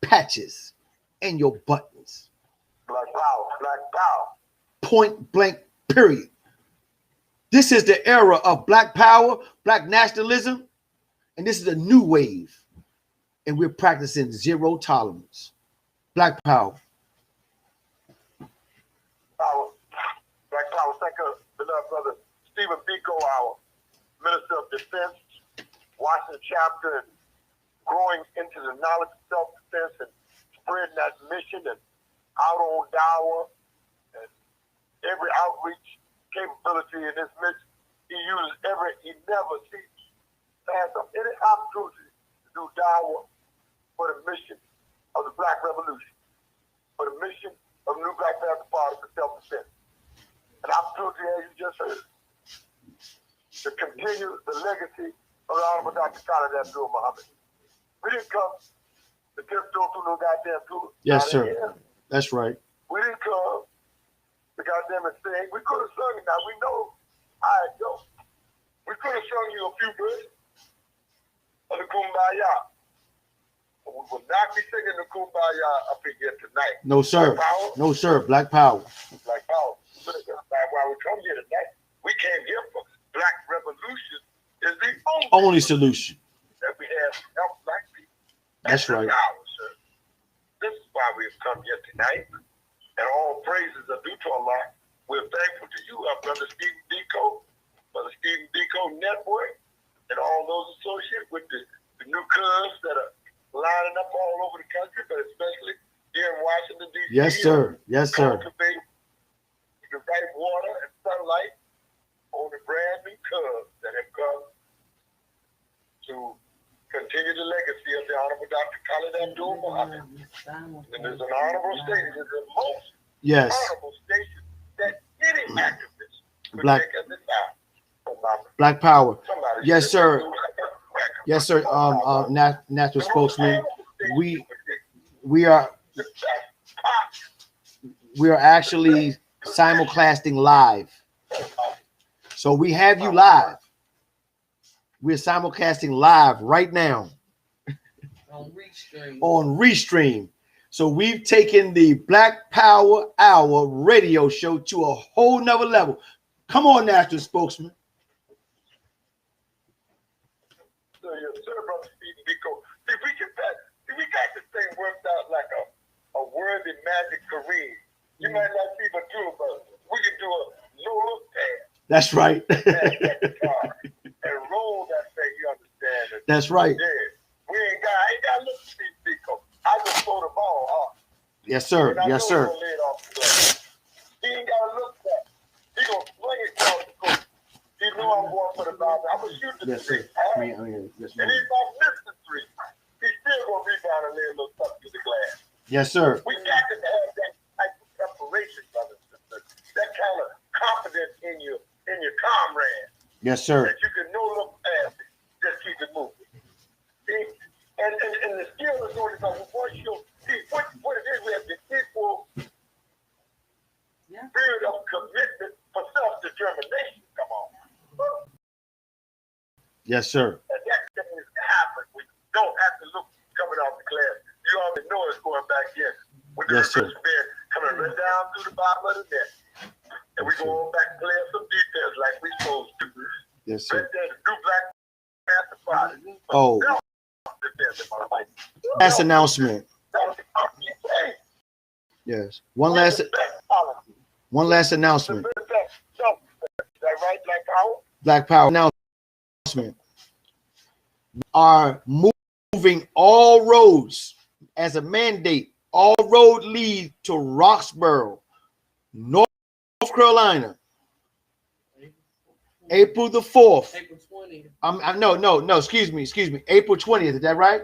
patches and your buttons. Black power, Black power. Point blank, period. This is the era of Black power, Black nationalism, and this is a new wave. And we're practicing zero tolerance. Black power. Power. Black power. Thank you, beloved brother Stephen Biko, our Minister of Defense, Washington chapter, and growing into the knowledge of self-defense and spreading that mission and out on Dawa and every outreach capability in this mission. He never ceases to have any opportunity to do Dawa for the mission of the Black Revolution, for the mission of the New Black Panther Party for self-defense. An opportunity, as you just heard, to continue the legacy of the Honorable Dr. Khalid Abdul Muhammad. We didn't come to tiptoe through no goddamn tour. Yes, sir. That's right. We didn't come to goddamn it sing. We could have sung it. Now we know how it goes. We could have sung you a few verses of the Kumbaya. But we will not be singing the Kumbaya up in here tonight. No, sir. No, sir. Black power. Black power. That's why we come here tonight. We came here for Black revolution is the Only solution. that we have to help Black people. That's right. Power, sir. This is why we've come here tonight. And all praises are due to Allah. We're thankful to you, our brother Stephen Biko, for the Stephen Biko Network, and all those associated with the new cubs that are lining up all over the country, but especially here in Washington, D.C. Yes, sir. Yes, sir. Cultivate the right water and sunlight on the brand new cubs that have come to continue the legacy of the Honorable Dr. Khalid Abdul-Muhammad. And there's an honorable station, it's the most honorable station that any activist could Black, take at the time. Black Power. Somebody Yes, sir. Yes, sir. Somebody Natural spokesman. We are actually simulcasting live. So we have you live. We're simulcasting live right now on Restream. So we've taken the Black Power Hour radio show to a whole nother level. Come on, National Spokesman. Sir, Brother Stephen Biko. See, we got this thing worked out like a worthy magic career. You might not see but two of us. We can do a no-look pass. That's right. And roll that thing, you understand? That's right. Yeah. I ain't got to look at Stephen Biko. I just throw the ball off. Yes, sir. Yes, sir. He ain't got to look back. He going to swing it across the court. He knew I'm going for the ball. I'm going to shoot the three. And he's going to miss the three. He's still going to rebound and lay a little something to the glass. Yes, sir. We got to have that type of preparation, brothers and sisters. That kind of confidence in your comrade. Yes, sir. That you can no look past it. Just keep it moving. See? And the skill is going to go. Once you see what it is, we have the equal spirit of commitment for self-determination. Come on. Yes, sir. And that thing is happen. We don't have to look coming off the class. You already know it's going back in. With the bed coming right down through the bottom of the net. And we go back and play some defense like we supposed to. Yes, sir. Right there, the new Black Panther Party. Oh. Last announcement. Yes. One last announcement. Black Power announcement. We are moving all roads as a mandate. All road lead to Roxborough, North Carolina. April the 4th. April 20th. No, excuse me. April 20th, is that right?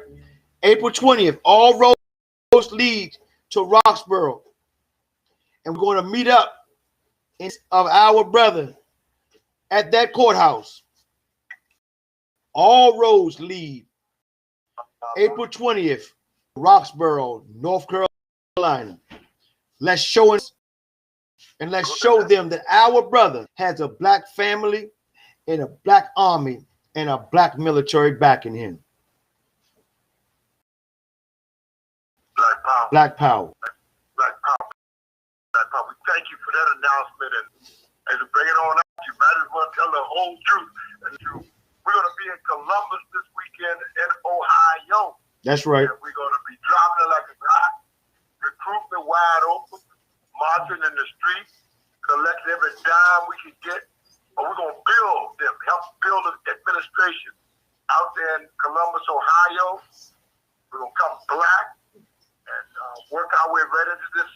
April 20th. All roads lead to Roxborough. And we're going to meet up of our brother at that courthouse. All roads lead April 20th, Roxborough, North Carolina. Let's show us and let's show them that our brother has a black family and a black army and a black military backing him. Black Power. Black Power. We thank you for that announcement, and to bring it on out, you might as well tell the whole truth. We're going to be in Columbus this weekend in Ohio. That's right. And we're going to be dropping it like a hot, recruitment wide open, marching in the streets, collecting every dime we can get. But we're going to build them, help build an administration out there in Columbus, Ohio. We're going to come black and work our way right into this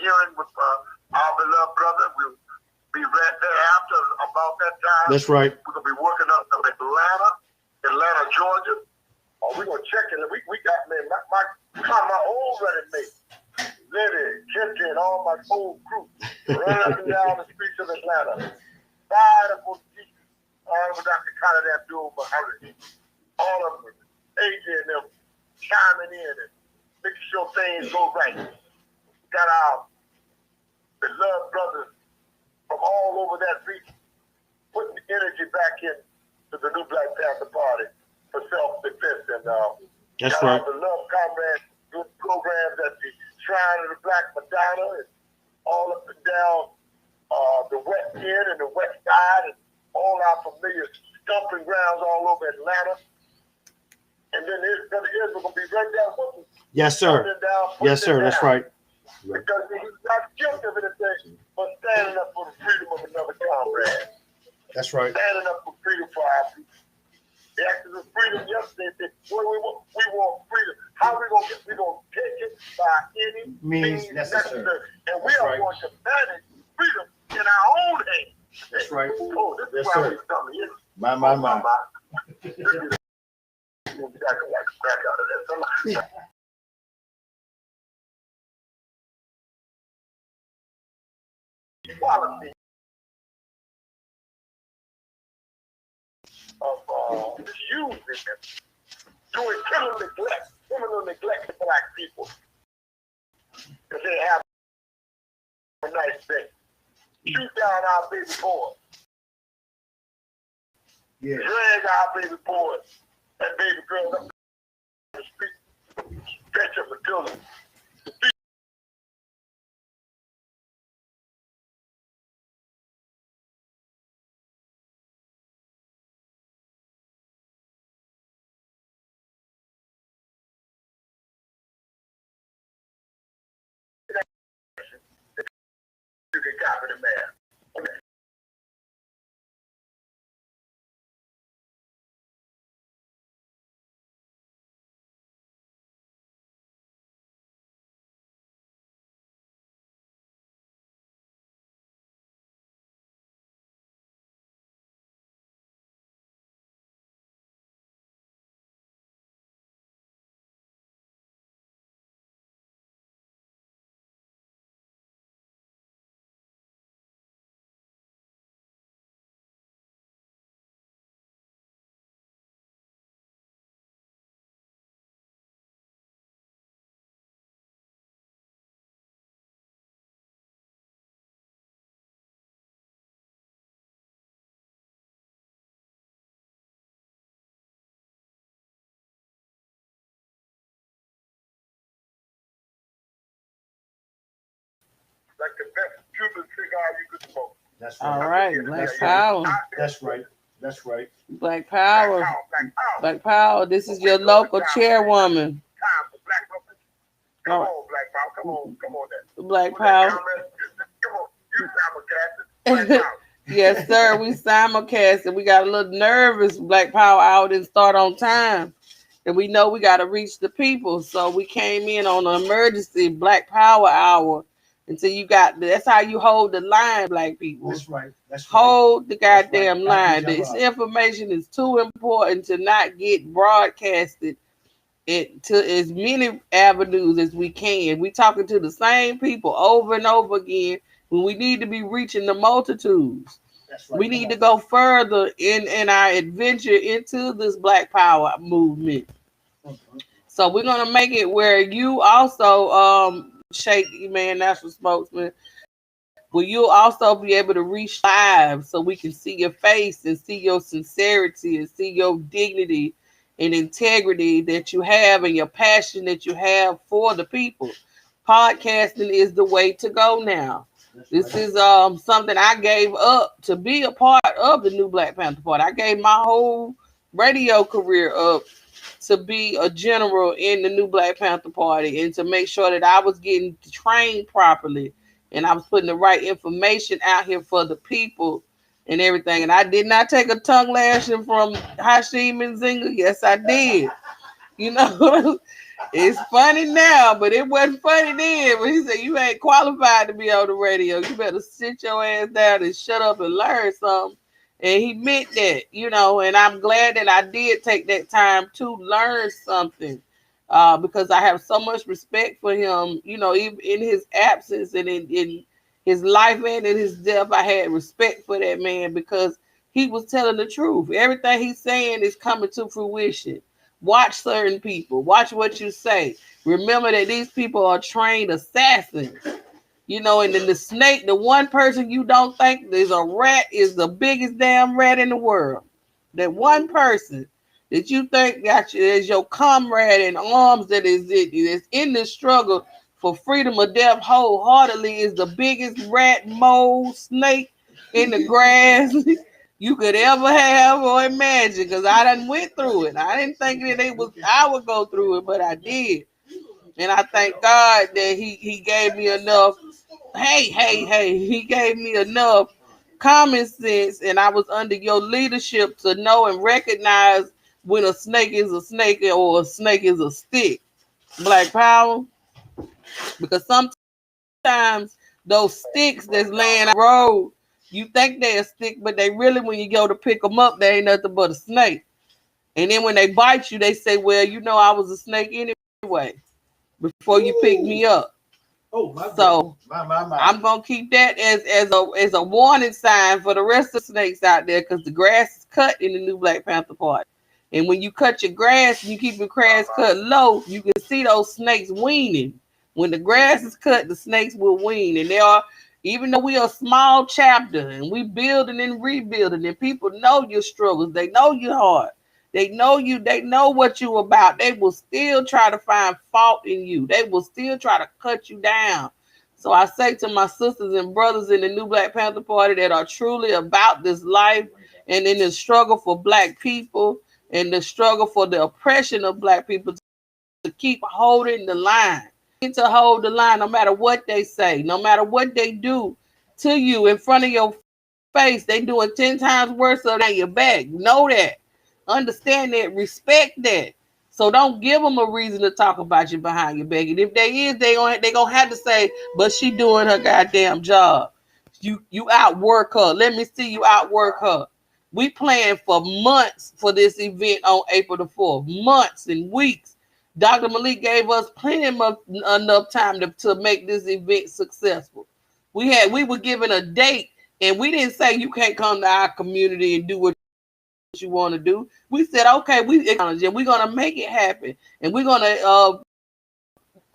hearing with our beloved brother. We'll be right there after about that time. That's right. We're going to be working up to Atlanta, Georgia. We're going to check it. We got, man, my old running mate, Liddy, Kenty, and all my old crew running up and down the streets of Atlanta. Fired up on Jesus, Honorable Dr. Khalid Abdul-Muhammad. All of them, AJ and them, chiming in and making sure things go right. Got our beloved brothers from all over that region putting the energy back in to the new Black Panther Party for self-defense. And that's right. Our beloved comrades doing programs at the Shrine of the Black Madonna and all up and down the west end and the west side and all our familiar stomping grounds all over Atlanta. And then Brother Israel going to be right down with us. Yes, sir. Yes, sir. That's right. Because he's not guilty of anything but standing up for the freedom of another comrade. That's right. Standing up for freedom for our people. They asked us for freedom yesterday. They said, well, we want freedom How we gonna get? We gonna take it by any Means means necessary. and we That's are right. going to manage freedom in our own hands. That's right. Oh, this Yes, is why sir. we come here. My. Crack out of that. Quality of misusing them, doing criminal neglect of black people, because they have a nice day. Shoot down our baby boys, Yeah. drag our baby boys and baby girls up the street, stretch them and kill them. You can copy the man. Like the best Cuban cigar you could smoke. That's All right. right, Black That's Power. That's right. That's right. Black Power. Black power. Black Power. This is your local chairwoman. Time for black women. Come All right. on, Black Power. Come on then. Black Put that Power. comment. Come on. You simulcast it. Black Power. Yes, sir. We simulcasted. We got a little nervous. Black Power Hour didn't start on time. And we know we got to reach the people. So we came in on an emergency Black Power Hour. Until you got, that's how you hold the line, black people. That's right. That's right. Hold the goddamn Right. line. This information is too important to not get broadcasted to as many avenues as we can. We talking to the same people over and over again when we need to be reaching the multitudes. That's right. We need to go further in our adventure into this Black Power movement. So we're gonna make it where you also Shaky Man, national spokesman, will you also be able to reach live so we can see your face and see your sincerity and see your dignity and integrity that you have and your passion that you have for the people. Podcasting is the way to go now. This is something I gave up to be a part of the new Black Panther Party. I gave my whole radio career up to be a general in the new Black Panther Party and to make sure that I was getting trained properly and I was putting the right information out here for the people and everything. And I did not take a tongue lashing from Hashim Nzinga. Yes, I did. You know, it's funny now, but it wasn't funny then. When he said, you ain't qualified to be on the radio. You better sit your ass down and shut up and learn something. And he meant that, you know, and I'm glad that I did take that time to learn something because I have so much respect for him, you know, even in his absence and in his life and in his death. I had respect for that man because he was telling the truth. Everything he's saying is coming to fruition. Watch certain people. Watch what you say. Remember that these people are trained assassins. You know, and then the snake, the one person you don't think is a rat is the biggest damn rat in the world. That one person that you think got you as your comrade in arms that is in this struggle for freedom or death wholeheartedly is the biggest rat, mole, snake in the grass you could ever have or imagine. Because I done went through it. I didn't think that I would go through it, but I did. And I thank God that he gave me enough. He gave me enough common sense, and I was under your leadership to know and recognize when a snake is a snake or a snake is a stick. Black Power, because sometimes those sticks that's laying on the road, you think they're a stick, but they really, when you go to pick them up, they ain't nothing but a snake. And then when they bite you, they say, well, you know, I was a snake anyway before you picked me up. Oh, my So my. I'm gonna keep that as a warning sign for the rest of the snakes out there, because the grass is cut in the new Black Panther Party. And when you cut your grass and you keep your grass cut low, you can see those snakes weaning. When the grass is cut, the snakes will wean. And they are, even though we are a small chapter and we building and rebuilding, and people know your struggles, they know your heart. They know what you about. They will still try to find fault in you. They will still try to cut you down. So I say to my sisters and brothers in the new Black Panther Party that are truly about this life and in the struggle for Black people and the struggle for the oppression of Black people, to keep holding the line. To hold the line no matter what they say, no matter what they do to you in front of your face. They doing 10 times worse than your back. Know that. Understand that. Respect that. So don't give them a reason to talk about you behind your back. And if they is, they gonna have to say, but she doing her goddamn job. You outwork her. Let me see you outwork her. We planned for months for this event on April the 4th. Months and weeks. Dr. Malik gave us plenty of enough time to make this event successful. We were given a date, and we didn't say you can't come to our community and do what you want to do. We said, okay, we're gonna make it happen, and we're gonna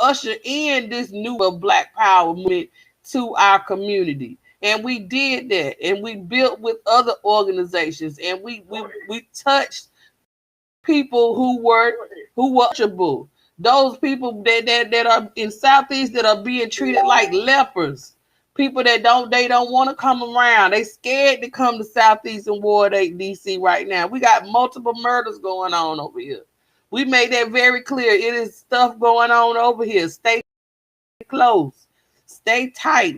usher in this new Black Power movement to our community. And we did that, and we built with other organizations, and we touched people who were touchable. Those people that are in Southeast that are being treated like lepers. People that don't want to come around. They scared to come to Southeast and Ward 8 DC right now. We got multiple murders going on over here. We made that very clear. It is stuff going on over here. Stay close. Stay tight.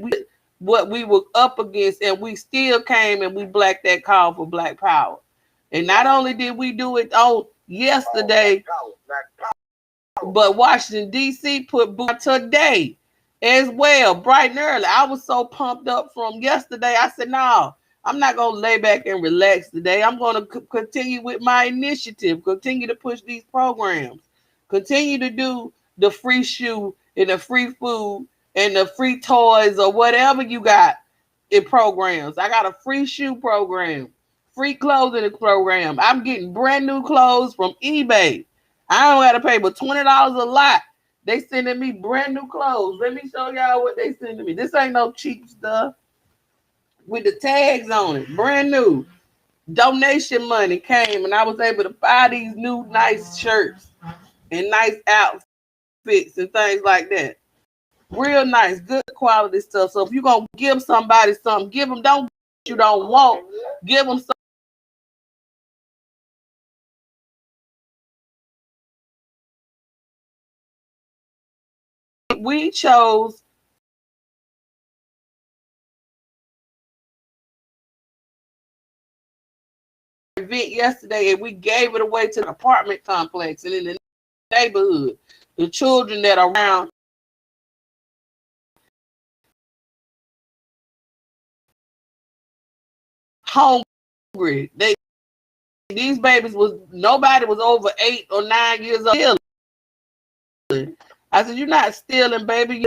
What we were up against, and we still came and we blacked that call for Black Power. And not only did we do it on yesterday, but Washington, D.C. put boots today as well, bright and early. I was so pumped up from yesterday. I said, no, I'm not going to lay back and relax today. I'm going to continue with my initiative, continue to push these programs, continue to do the free shoe and the free food and the free toys or whatever you got in programs. I got a free shoe program, free clothing program. I'm getting brand new clothes from eBay. I don't got to pay but $20 a lot. They sending me brand new clothes. Let me show y'all what they sending me. This ain't no cheap stuff. With the tags on it, brand new. Donation money came, and I was able to buy these new nice shirts and nice outfits and things like that. Real nice, good quality stuff. So if you're gonna give somebody something, give them. Don't you don't want. Give them something. We chose event yesterday, and we gave it away to the apartment complex and in the neighborhood. The children that are around hungry. These babies nobody was over 8 or 9 years old. I said, you're not stealing, baby.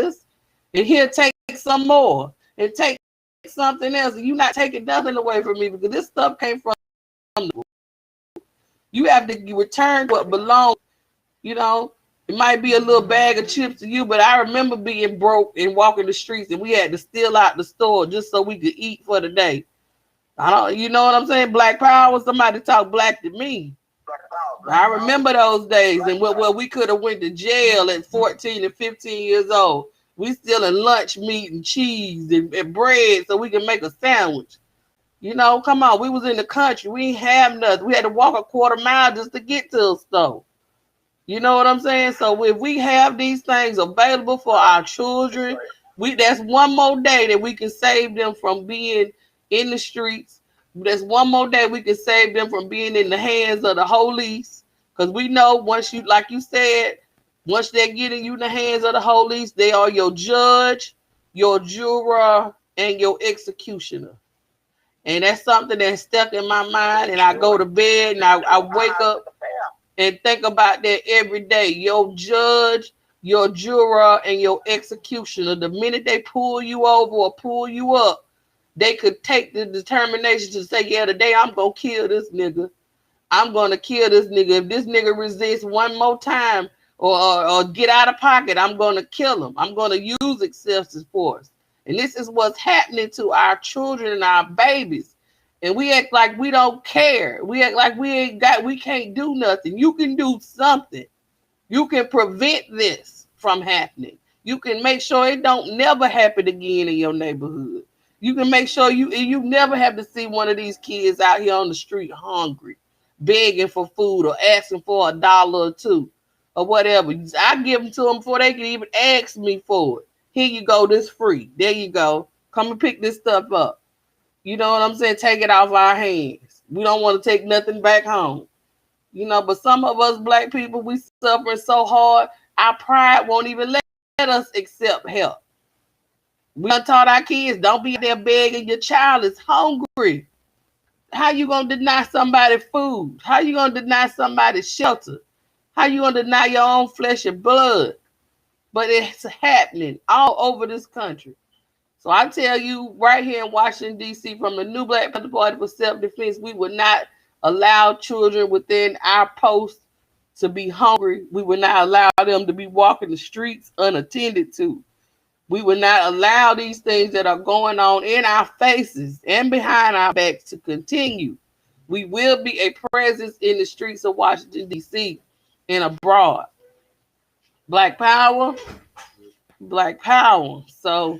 And here, take some more and take something else. And you're not taking nothing away from me, because this stuff came from you. You have to return what belongs. You know, it might be a little bag of chips to you, but I remember being broke and walking the streets, and we had to steal out the store just so we could eat for the day. You know what I'm saying? Black Power. Somebody talk black to me. I remember those days, and where we could have went to jail at 14 and 15 years old. We still in lunch meat and cheese and bread so we can make a sandwich. You know, come on. We was in the country. We didn't have nothing. We had to walk a quarter mile just to get to a store. You know what I'm saying? So if we have these things available for our children, that's one more day that we can save them from being in the streets. There's one more day we can save them from being in the hands of the police. Because we know once you, like you said, Once they get in you in the hands of the police, they are your judge, your juror, and your executioner. And that's something that's stuck in my mind. And I go to bed and I wake up and think about that every day. Your judge, your juror, and your executioner. The minute they pull you over or pull you up, they could take the determination to say, yeah, today I'm going to kill this nigga. I'm going to kill this nigga. If this nigga resists one more time or get out of pocket, I'm going to kill him. I'm going to use excessive force. And this is what's happening to our children and our babies. And we act like we don't care. We act like we can't do nothing. You can do something. You can prevent this from happening. You can make sure it don't never happen again in your neighborhood. You can make sure you never have to see one of these kids out here on the street hungry, begging for food or asking for $1 or $2 or whatever. I give them to them before they can even ask me for it. Here you go, this free. There you go. Come and pick this stuff up. You know what I'm saying? Take it off our hands. We don't want to take nothing back home. You know, but some of us black people, we suffering so hard, our pride won't even let us accept help. We done taught our kids, don't be there begging. Your child is hungry. How you gonna deny somebody food? How you gonna deny somebody shelter? How you gonna deny your own flesh and blood? But it's happening all over this country. So I tell you, right here in Washington, D.C., from the New Black Panther Party for Self-Defense, we would not allow children within our post to be hungry. We would not allow them to be walking the streets unattended to. We would not allow these things that are going on in our faces and behind our backs to continue. We will be a presence in the streets of Washington, D.C. and abroad. Black power, black power. So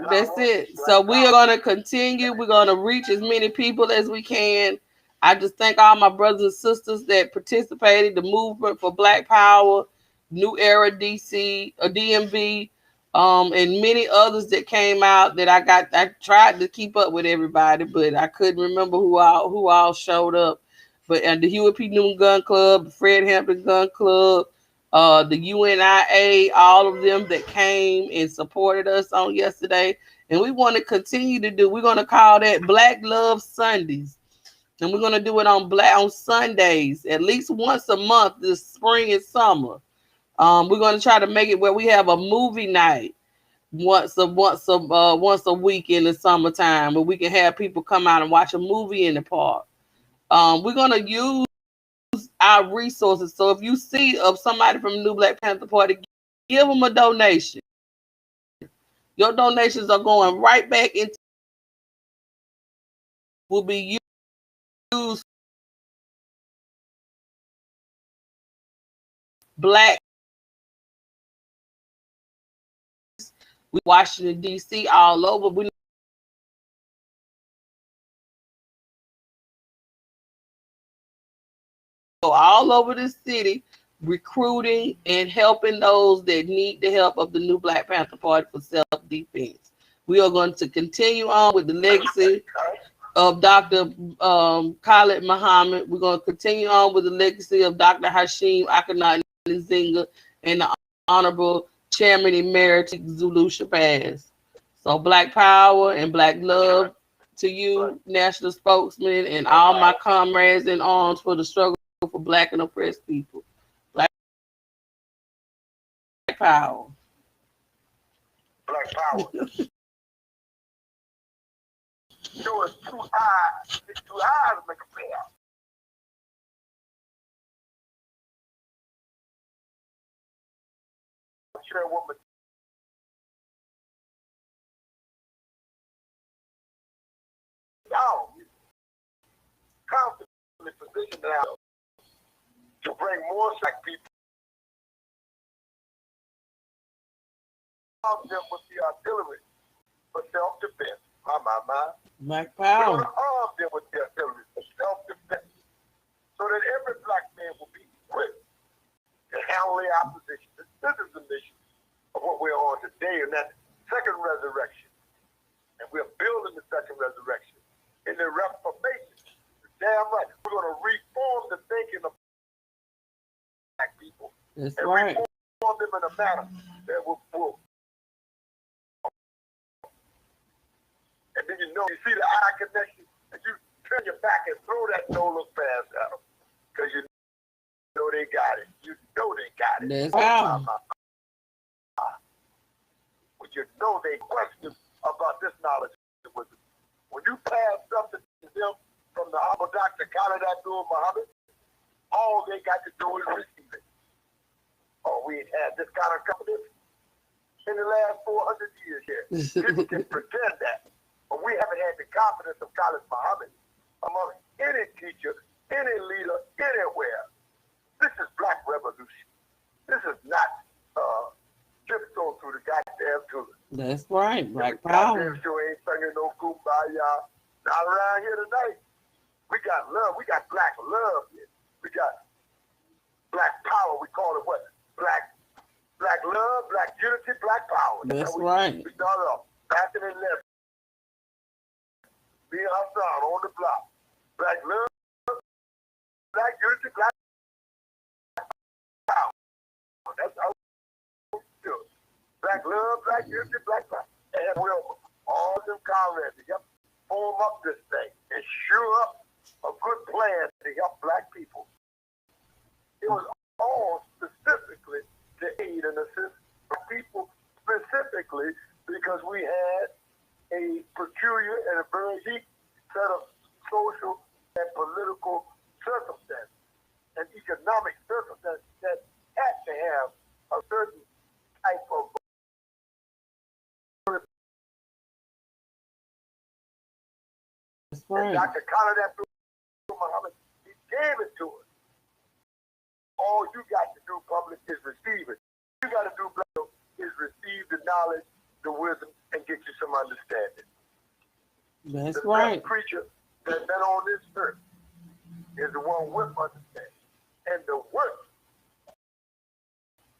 that's it. So we are going to continue. We're going to reach as many people as we can. I just thank all my brothers and sisters that participated, the movement for Black Power, New Era DC, DMV, and many others that came out that I tried to keep up with everybody, but I couldn't remember who all showed up. But and the Huey P. Newton Gun Club, the Fred Hampton Gun Club, the UNIA, all of them that came and supported us on yesterday. And we want to continue to do, we're going to call that Black Love Sundays. And we're going to do it on Sundays, at least once a month this spring and summer. We're going to try to make it where we have a movie night once a week in the summertime, where we can have people come out and watch a movie in the park. We're going to use our resources. So if you see of somebody from the New Black Panther Party, give them a donation. Your donations are going right back into, will be used black. We Washington D.C. all over. We go all over the city recruiting and helping those that need the help of the New Black Panther Party for self-defense. We are going to continue on with the legacy of Dr. Khalid Muhammad. We're going to continue on with the legacy of Dr. Hashim Akhenaten Nzinga and the Honorable Chairman Emeritus Zulu Shabazz. So Black Power and Black Love to you, national spokesman, and all my comrades in arms for the struggle for Black and oppressed people. Black Power. Black Power. Show us two eyes. These two eyes make a pair. Chairwoman. Y'all constantly positioned now to bring more black people. Arm them with the artillery for self-defense. My. Black We're Power. going to arm them with the artillery for self-defense so that every black man will be equipped to handle the opposition. This is the mission of what we're on today, and that's second resurrection. And we're building the second resurrection in the Reformation. Damn right. We're going to reform the thinking of black people. That's and right. reform manner that will. And then you see the eye connection, and you turn your back and throw that no look pass at them. Because you know they got it. You know they got it. That's how. When you know they question about this knowledge. When you pass something to them from the Honorable Dr. Khalid Abdul Muhammad, all they got to do is receive it. Oh, we ain't had this kind of confidence in the last 400 years here. People can pretend that. But we haven't had the confidence of Khalid Muhammad among any teacher, any leader, anywhere. This is black revolution. This is not tiptoe through the goddamn tulips. That's right, black power. Goddamn sure ain't singing no kumbaya. Not around here tonight. We got love. We got black love here. We got black power. We call it what? Black love, black unity, black power. That's right. We started off passing and left. Being Hassan on the block. Black love, black unity, black power. That's how we do it. Black love, black unity, black power. And we'll all them comrades to help form up this thing and sure up a good plan to help black people. It was all specifically to aid and assist people, specifically because we had a peculiar and a very deep set of social and political circumstances and economic circumstances that had to have a certain type of That's right. Dr. Khalid Abdul Muhammad, he gave it to us. All you got to do, public, is receive it. You got to do, black, is receive the knowledge, the wisdom, and get you some understanding. That's the right. best creature that's been on this earth is the one with understanding. And the worst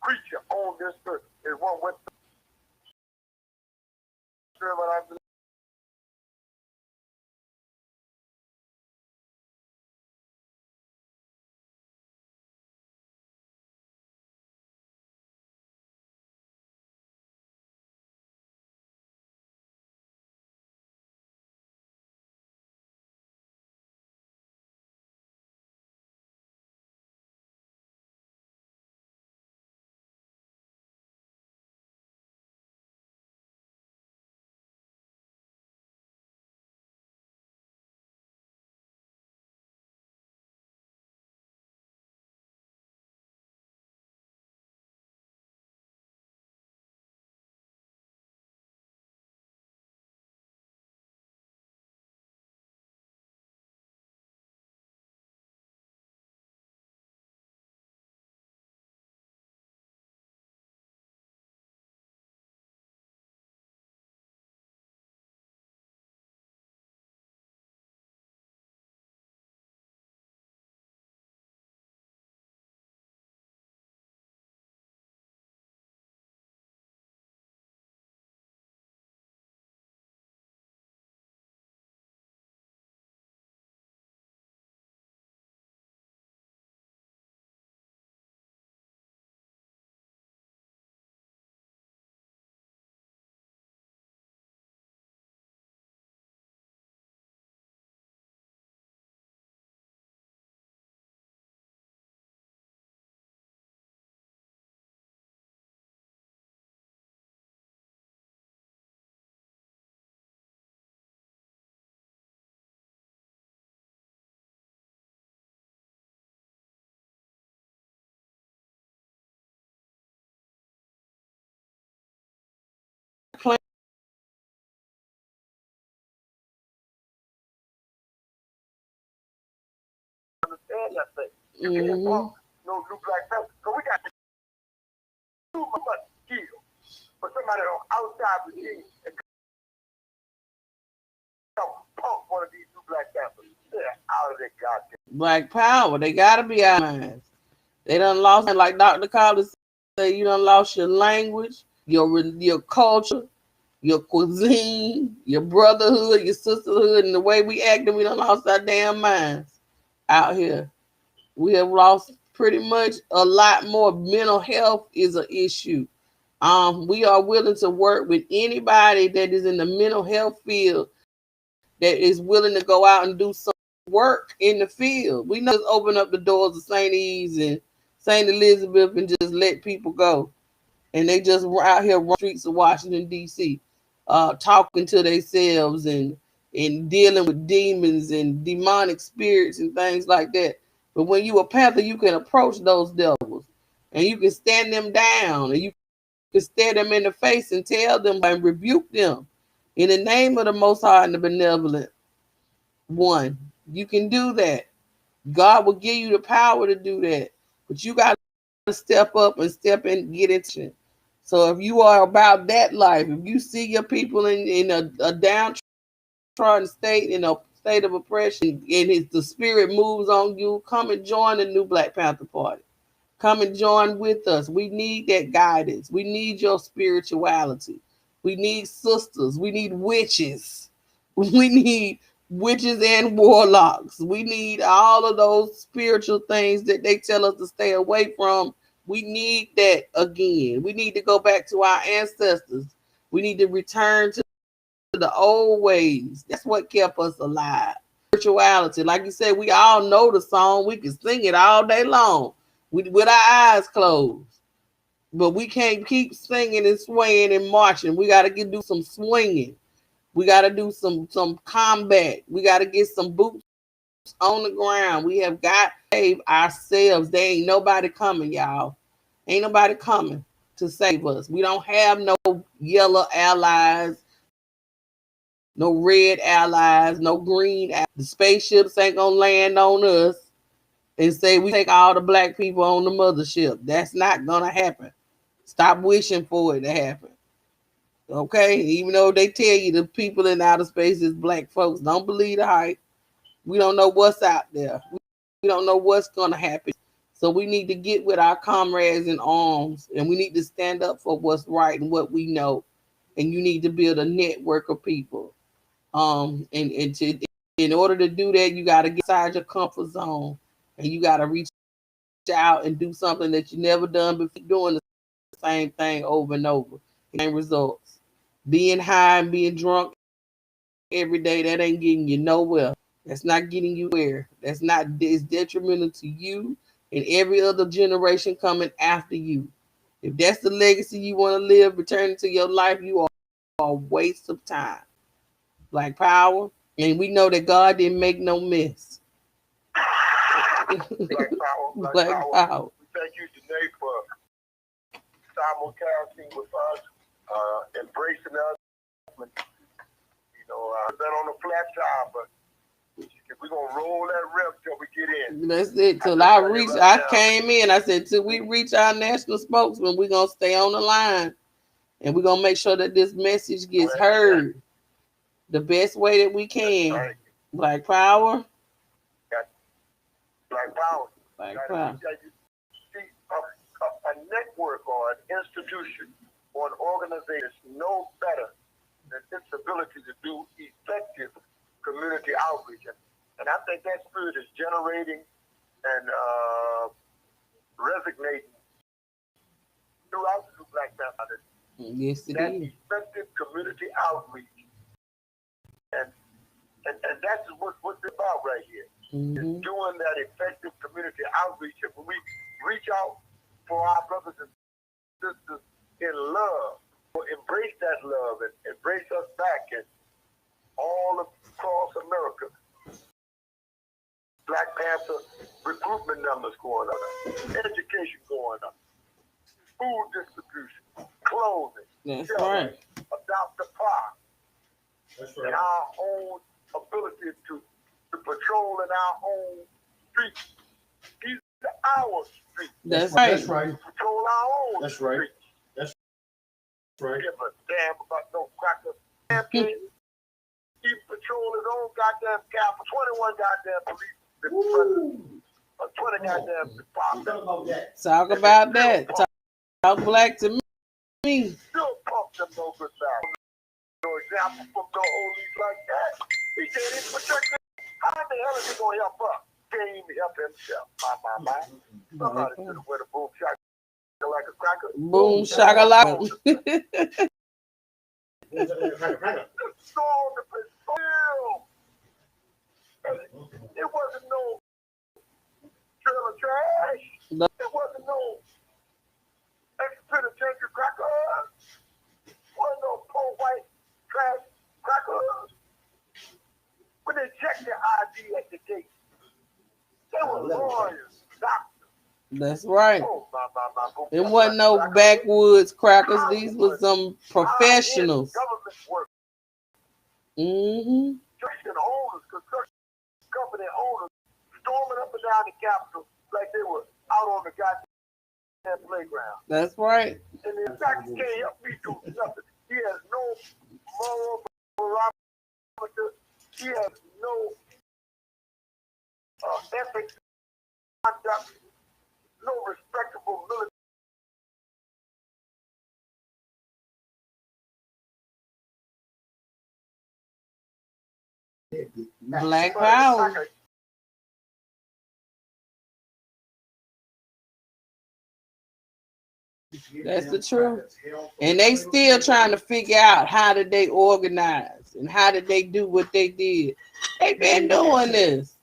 creature on this earth is one with understanding. Understand that thing. You can't talk no new black people. So we got to do much skill for somebody on outside the team and pump one of these new black Panthers. They're out of their goddamn. Black power. They gotta be our minds. They done lost, like Dr. Collins said, you done lost your language, your culture, your cuisine, your brotherhood, your sisterhood, and the way we act, and we done lost our damn minds out here. We have lost pretty much a lot more. Mental health is an issue. We are willing to work with anybody that is in the mental health field that is willing to go out and do some work in the field. We know just open up the doors of St. Eve's and St. Elizabeth and just let people go. And they just out here run streets of Washington, D.C., talking to themselves and dealing with demons and demonic spirits and things like that. But when you a Panther, you can approach those devils and you can stand them down and you can stare them in the face and tell them and rebuke them in the name of the Most High and the Benevolent One. You can do that. God will give you the power to do that. But you got to step up and step in and get into it. So if you are about that life, if you see your people in a downtrodden state, in a state of oppression, and the spirit moves on you, come and join the new Black Panther Party. Come and join with us. We need that guidance. We need your spirituality. We need sisters. We need witches. We need witches and warlocks. We need all of those spiritual things that they tell us to stay away from. We need that again. We need to go back to our ancestors. We need to return to the old ways. That's what kept us alive. Spirituality. Like you said, we all know the song. We can sing it all day long with our eyes closed. But we can't keep singing and swaying and marching. We got to do some swinging. We got to do some combat. We got to get some boots on the ground. We have got to save ourselves. There ain't nobody coming, y'all. Ain't nobody coming to save us. We don't have no yellow allies, no red allies, no green allies. The spaceships ain't going to land on us and say we take all the black people on the mothership. That's not going to happen. Stop wishing for it to happen. Okay? Even though they tell you the people in outer space is black folks, don't believe the hype. We don't know what's out there. We don't know what's going to happen. So we need to get with our comrades in arms, and we need to stand up for what's right and what we know. And you need to build a network of people. In order to do that, you got to get outside your comfort zone, and you got to reach out and do something that you never done before, doing the same thing over and over. Same results. Being high and being drunk every day, that ain't getting you nowhere. That's not getting you where. It's detrimental to you and every other generation coming after you. If that's the legacy you want to live, returning to your life, you are a waste of time. Black power. And we know that God didn't make no mess. Black power. Black power. We thank you today for simulcasting with us, embracing us. I've been on the flat side, but we're going to roll that rep till we get in. That's it. Till I came in, I said, till we reach our national spokesman, we're going to stay on the line. And we're going to make sure that this message gets heard the best way that we can. Right. Black power. Black power. Black power. See, a network or an institution or an organization is no better than its ability to do effective community outreach. And I think that spirit is generating and resonating throughout the Black Panther. Yes, it that is. Effective community outreach. And that's what it's about right here. Mm-hmm. Is doing that effective community outreach. And when we reach out for our brothers and sisters in love, we'll embrace that love and embrace us back and all across America. Black Panther recruitment numbers going up, education going up, food distribution, clothing, That's shelter, right. adopt a park. That's And our own ability to patrol in our own streets. These are our streets. That's right. That's right. Patrol our own That's right. streets. That's right. Give a damn about no cracker campaign. He patrol his own goddamn cap for 21 goddamn police. 20 goddamn departments. Talk about that. Talk black to me. Still pump them no good back. No example from no police like that. He can't even protect it. How the hell is he going to help us? can't even help himself. My. Somebody should have went a boom shaka like a cracker. Boom shakalaka. Storm the still. It wasn't no trailer trash. No. It wasn't no ex-penitentiary crackers. It wasn't no poor white trash crackers. When they checked their ID at the gate, they were lawyers, doctors. That's right. Oh, my. It wasn't no backwoods crackers. These were some professionals. Government work. Mm-hmm. Construction owners, construction company owners, storming up and down the Capitol like they were out on the goddamn playground. That's right. And the fact he can't help me do nothing. He has no moral barometer. He has no ethics, conduct, no respectable military. Black power. That's the truth. And they still trying to figure out how did they organize and how did they do what they did. They been doing this.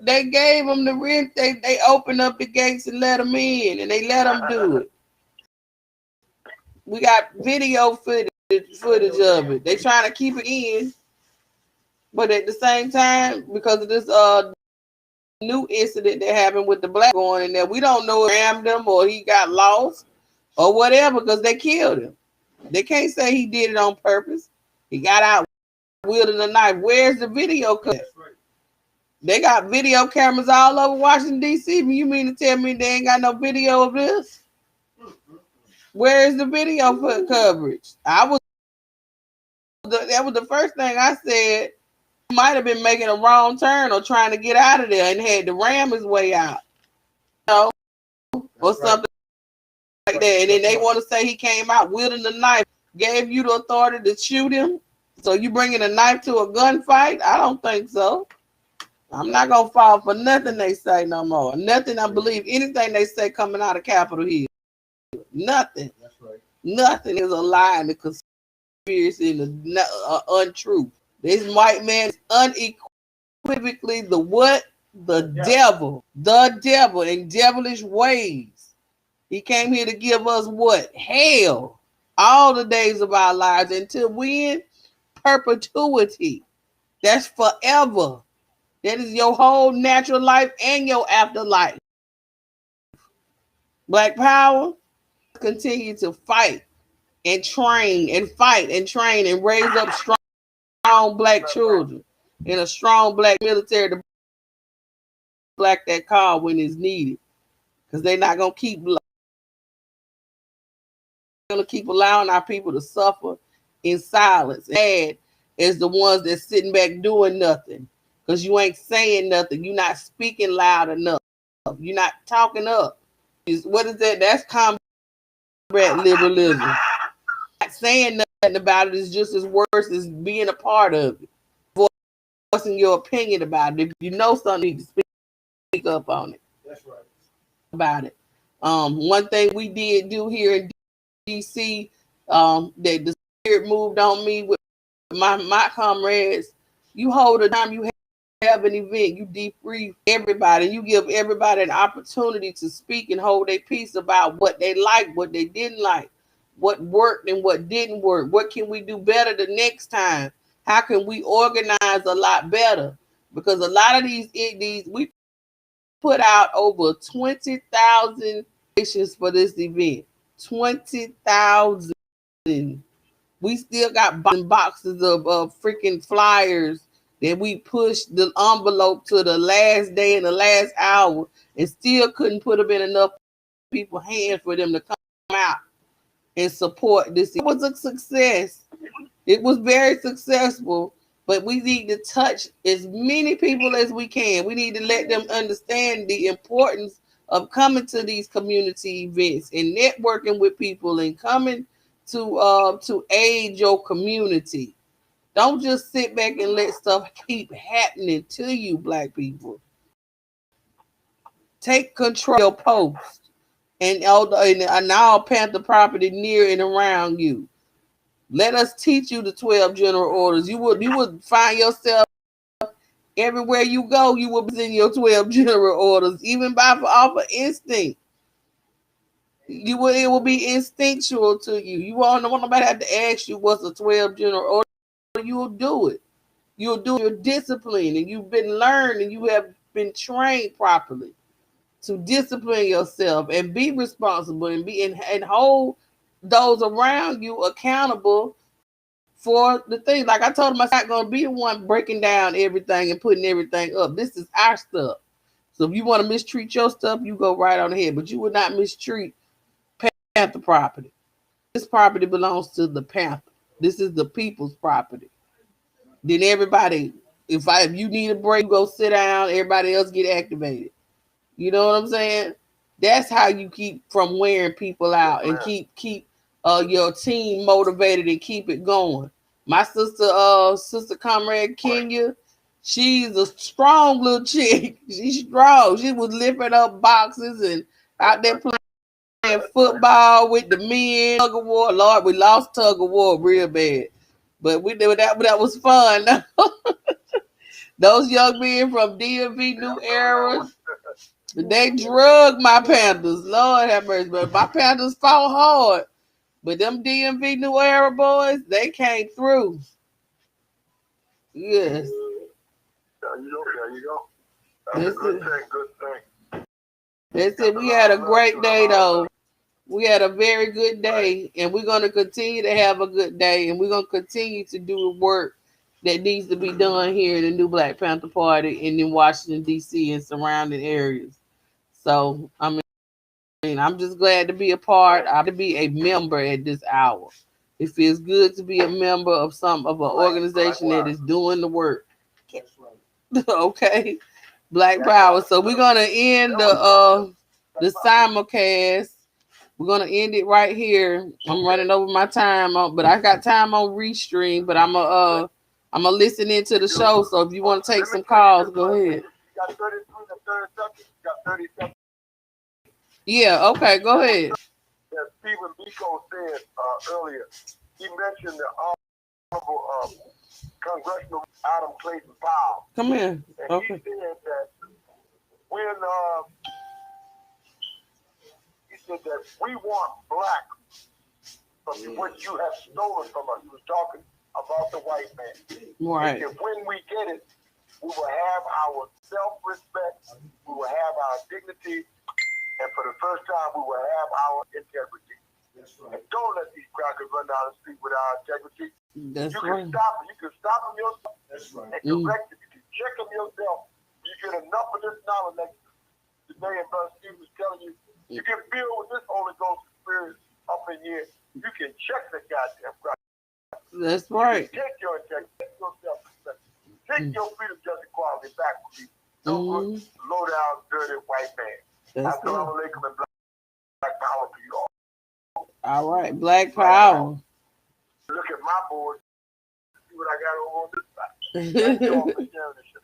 They gave them the rent. They opened up the gates and let them in, and they let them do it. We got video footage of it. They trying to keep it in, but at the same time, because of this new incident that happened with the black going in there, we don't know if he rammed him or he got lost or whatever because they killed him. They can't say he did it on purpose. He got out wielding a knife. Where's the video clip? They got video cameras all over Washington, D.C. You mean to tell me they ain't got no video of this? Where is the video for coverage? That was the first thing I said. He might have been making a wrong turn or trying to get out of there and had to ram his way out, or something like that. And then they want to say he came out wielding a knife, gave you the authority to shoot him. So you bringing a knife to a gunfight? I don't think so. I'm not gonna fall for nothing they say no more. Nothing I believe anything they say coming out of Capitol Hill. Nothing. That's right. Nothing is a lie and a conspiracy and the untruth. This white man is unequivocally the what? The devil. The devil in devilish ways. He came here to give us what? Hell. All the days of our lives until when? Perpetuity. That's forever. That is your whole natural life and your afterlife. Black power, continue to fight and train and fight and train and raise up strong black children and a strong black military to black that call when it's needed. Because they're not going to keep allowing our people to suffer in silence. And as the ones that's sitting back doing nothing. Because you ain't saying nothing. You're not speaking loud enough. You're not talking up. What is that? That's combat liberalism. Not saying nothing about it is just as worse as being a part of it. Voicing your opinion about it. If you know something, you need to speak up on it. That's right. About it. One thing we did do here in DC, that the spirit moved on me with my comrades. You hold a time, you have an event, you debrief everybody, you give everybody an opportunity to speak and hold their peace about what they liked, what they didn't like, what worked and what didn't work. What can we do better the next time? How can we organize a lot better? Because a lot of these we put out over 20,000 donations for this event. 20,000. We still got boxes of freaking flyers that we pushed the envelope to the last day and the last hour and still couldn't put them in enough people's hands for them to come out and support this. It was a success. It was very successful, but we need to touch as many people as we can. We need to let them understand the importance of coming to these community events and networking with people and coming to aid your community. Don't just sit back and let stuff keep happening to you, black people. Take control of your post and all Panther property near and around you. Let us teach you the 12 general orders. You would find yourself everywhere you go. You will be in your 12 general orders, even off of instinct. It will be instinctual to you. You won't want nobody have to ask you what's a 12 general order. You will do it. You'll do your discipline, and you've been learned, and you have been trained properly to discipline yourself and be responsible and hold those around you accountable for the things. Like I told him, I'm not going to be the one breaking down everything and putting everything up. This is our stuff. So if you want to mistreat your stuff, you go right on ahead. But you would not mistreat Panther property. This property belongs to the Panther. This is the people's property. Then everybody, if you need a break, go sit down. Everybody else get activated. You know what I'm saying? That's how you keep from wearing people out and keep your team motivated and keep it going. My sister comrade Kenya, she's a strong little chick. She's strong. She was lifting up boxes and out there playing football with the men. Tug of war. Lord, we lost tug of war real bad. But we did that. That was fun. Those young men from DMV New Era, they drug my Panthers. Lord have mercy. But my Panthers fought hard. But them DMV New Era boys, they came through. Yes. There you go. That's a good thing. That's it. We had a great day, though. We had a very good day, and we're going to continue to have a good day, and we're going to continue to do the work that needs to be done here in the New Black Panther Party and in Washington, D.C. and surrounding areas. So, I'm just glad to be a part. I'm to be a member at this hour. It feels good to be a member of an organization that is doing the work. Okay, Black Power. So we're gonna end the simulcast. We're gonna end it right here. I'm running over my time, but I got time on Restream. But I'm gonna listen into the show. So if you want to take some calls, go ahead. Got 33 to 30 seconds. Got 30 seconds. Yeah. Okay. Go ahead. As Stephen Biko said earlier, he mentioned the honorable Congressional Adam Clayton Powell. Come here. And Okay. he said that when we want black from what you have stolen from us. He was talking about the white man. Right. And when we get it, we will have our self-respect, we will have our dignity, and for the first time, we will have our integrity. And don't let these crackers run down the street without integrity. That's You right. can stop them. You can stop them yourself and correct them. You can check them yourself. You get enough of this knowledge, like today, and Brother Steve was telling you, you can feel with this Holy Ghost experience up in here. You can check the goddamn crack. That's right. Take your integrity, take your self-respect, take your freedom, justice, equality back from you. Don't put low down, dirty white man. That's Assalamu right. alaikum and black power to you all. All right. Black Power. Look at my board. See what I got over on this side. Thank you all for sharing this shit.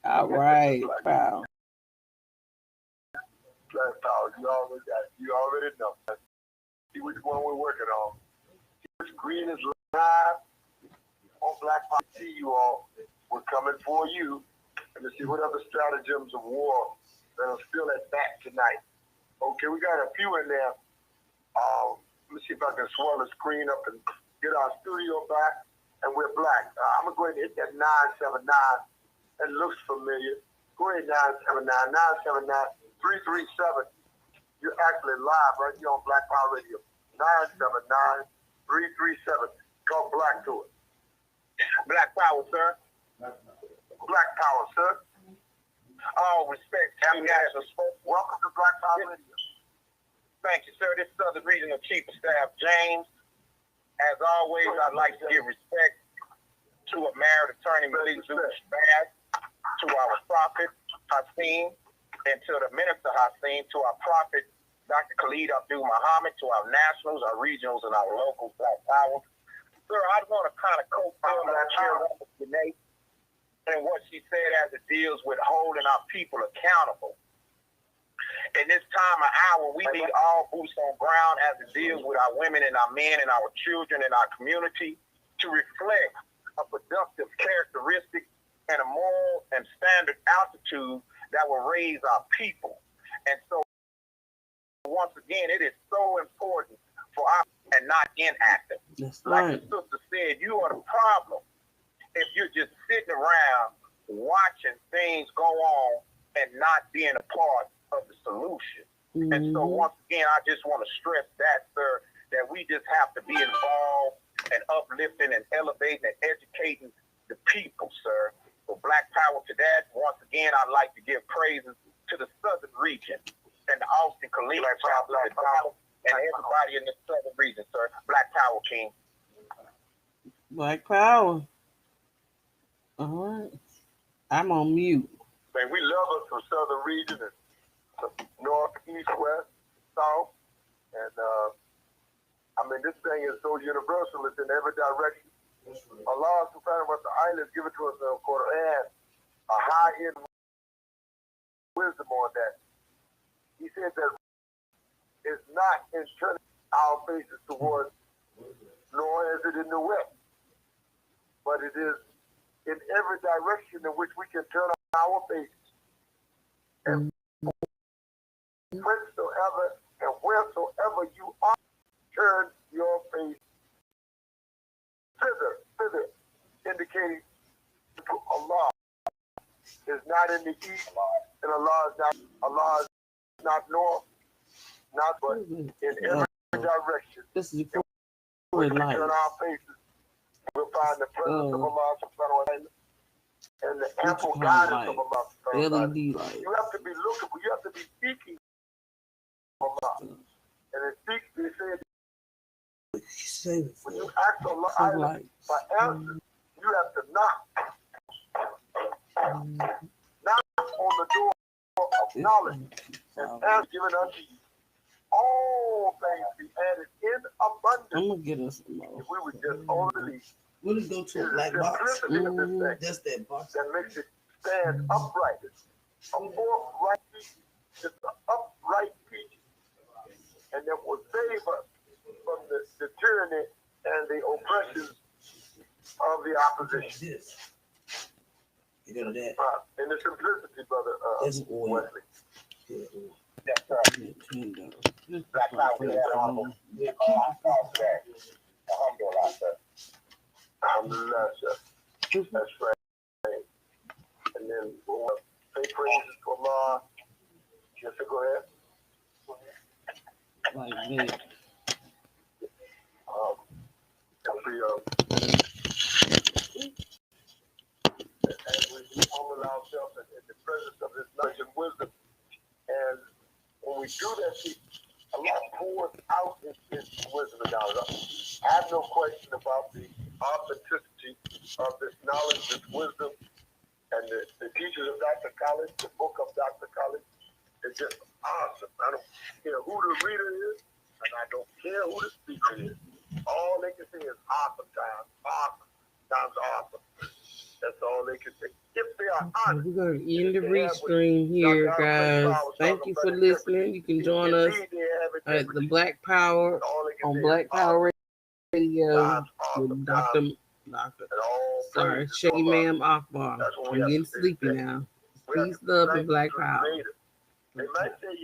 All right. Power. Black power, you already know. See which one we're working on. This green is live on Black Power. See you all. We're coming for you. And to see what other stratagems of war that are still at bat tonight. Okay, we got a few in there. Let me see if I can swirl the screen up and get our studio back. And we're black. I'm going to go ahead and hit that 979. That looks familiar. Go ahead, 979. 979-337. You're actually live right here on Black Power Radio. 979-337. Call Black to it. Black Power, sir. Black Power, sir. All respect. Welcome to Black Power Radio. Thank you, sir. This is the Regional Chief of Staff, James. As always, I'd like to give respect to a married attorney, Malik Bass, to our prophet, Hassim, and to the minister, Hassim, to our prophet, Dr. Khalid Abdul Muhammad, to our nationals, our regionals, and our local Black Power. Sir, I want to kind of co-fill that chair with Janae and what she said as it deals with holding our people accountable. time of hour, we need all boots on ground as it deals with our women and our men and our children and our community to reflect a productive characteristic and a moral and standard altitude that will raise our people. And so, once again, it is so important for us and not inactive. That's Like right. the sister said, you are the problem if you're just sitting around watching things go on and not being a part of the solution. And so once again, I just want to stress that, sir, that we just have to be involved and uplifting and elevating and educating the people, sir. For Black Power to that, once again, I'd like to give praises to the Southern region and the Austin Collegiate Chapter and everybody in the Southern region, sir. Black Power, King. Black Power. All right. I'm on mute. Man, we love us from Southern region and north, east, west, south. And I mean, this thing is so universal. It's in every direction. Allah subhanahu wa ta'ala has given to us the Quran a high-end wisdom on that. He said that it's not in turning our faces towards, nor is it in the west, but it is in every direction in which we can turn our faces. And whensoever and wheresoever you are, turn your face thither, indicating to Allah is not in the east, and Allah is not north, not but in every direction. This is When we good life. turn our faces, we'll find the presence of Allah subhanahu wa ta'ala and the ample guidance of Allah subhanahu wa ta'ala. LED light. You have to be looking, you have to be seeking Allah. And in seek, they say, when you ask Allah for answers, you have to knock. Knock on the door of knowledge and ask given unto you. All things be added in abundance. I'm gonna get us some more. If we would just only believe. What is go to a It's black the box? simplicity of this thing Just that box. that makes it stand upright. A forthright teaching. It's an upright teaching. And that will save us from the tyranny and the oppression of the opposition. This. You know that. And the simplicity, brother That's oil. Wesley. Yeah. Yes, sir. $10. Black Power, we have honorable. Alhamdulillah, sir. Alhamdulillah, sir. That's right. And then we'll say praises to Allah. Yes, sir, go ahead. Like that. As we humble ourselves in the presence of His knowledge and wisdom, and when we do that, Allah pours out His wisdom and knowledge. I have no question about the authenticity of this knowledge, this wisdom, and the teachers of Dr. Collins, the book of Dr. Collins. It's just awesome. I don't care who the reader is, and I don't care who the speaker is. All they can say is awesome times, awesome. That's all they can say. If they are honest. We're going to end the restream here, guys. Thank you for listening. You can join us at the Black Power on Black Power Radio with Dr. Shaggy Ma'am Akbar. I'm getting sleepy now. Peace, love, and Black Power. They might say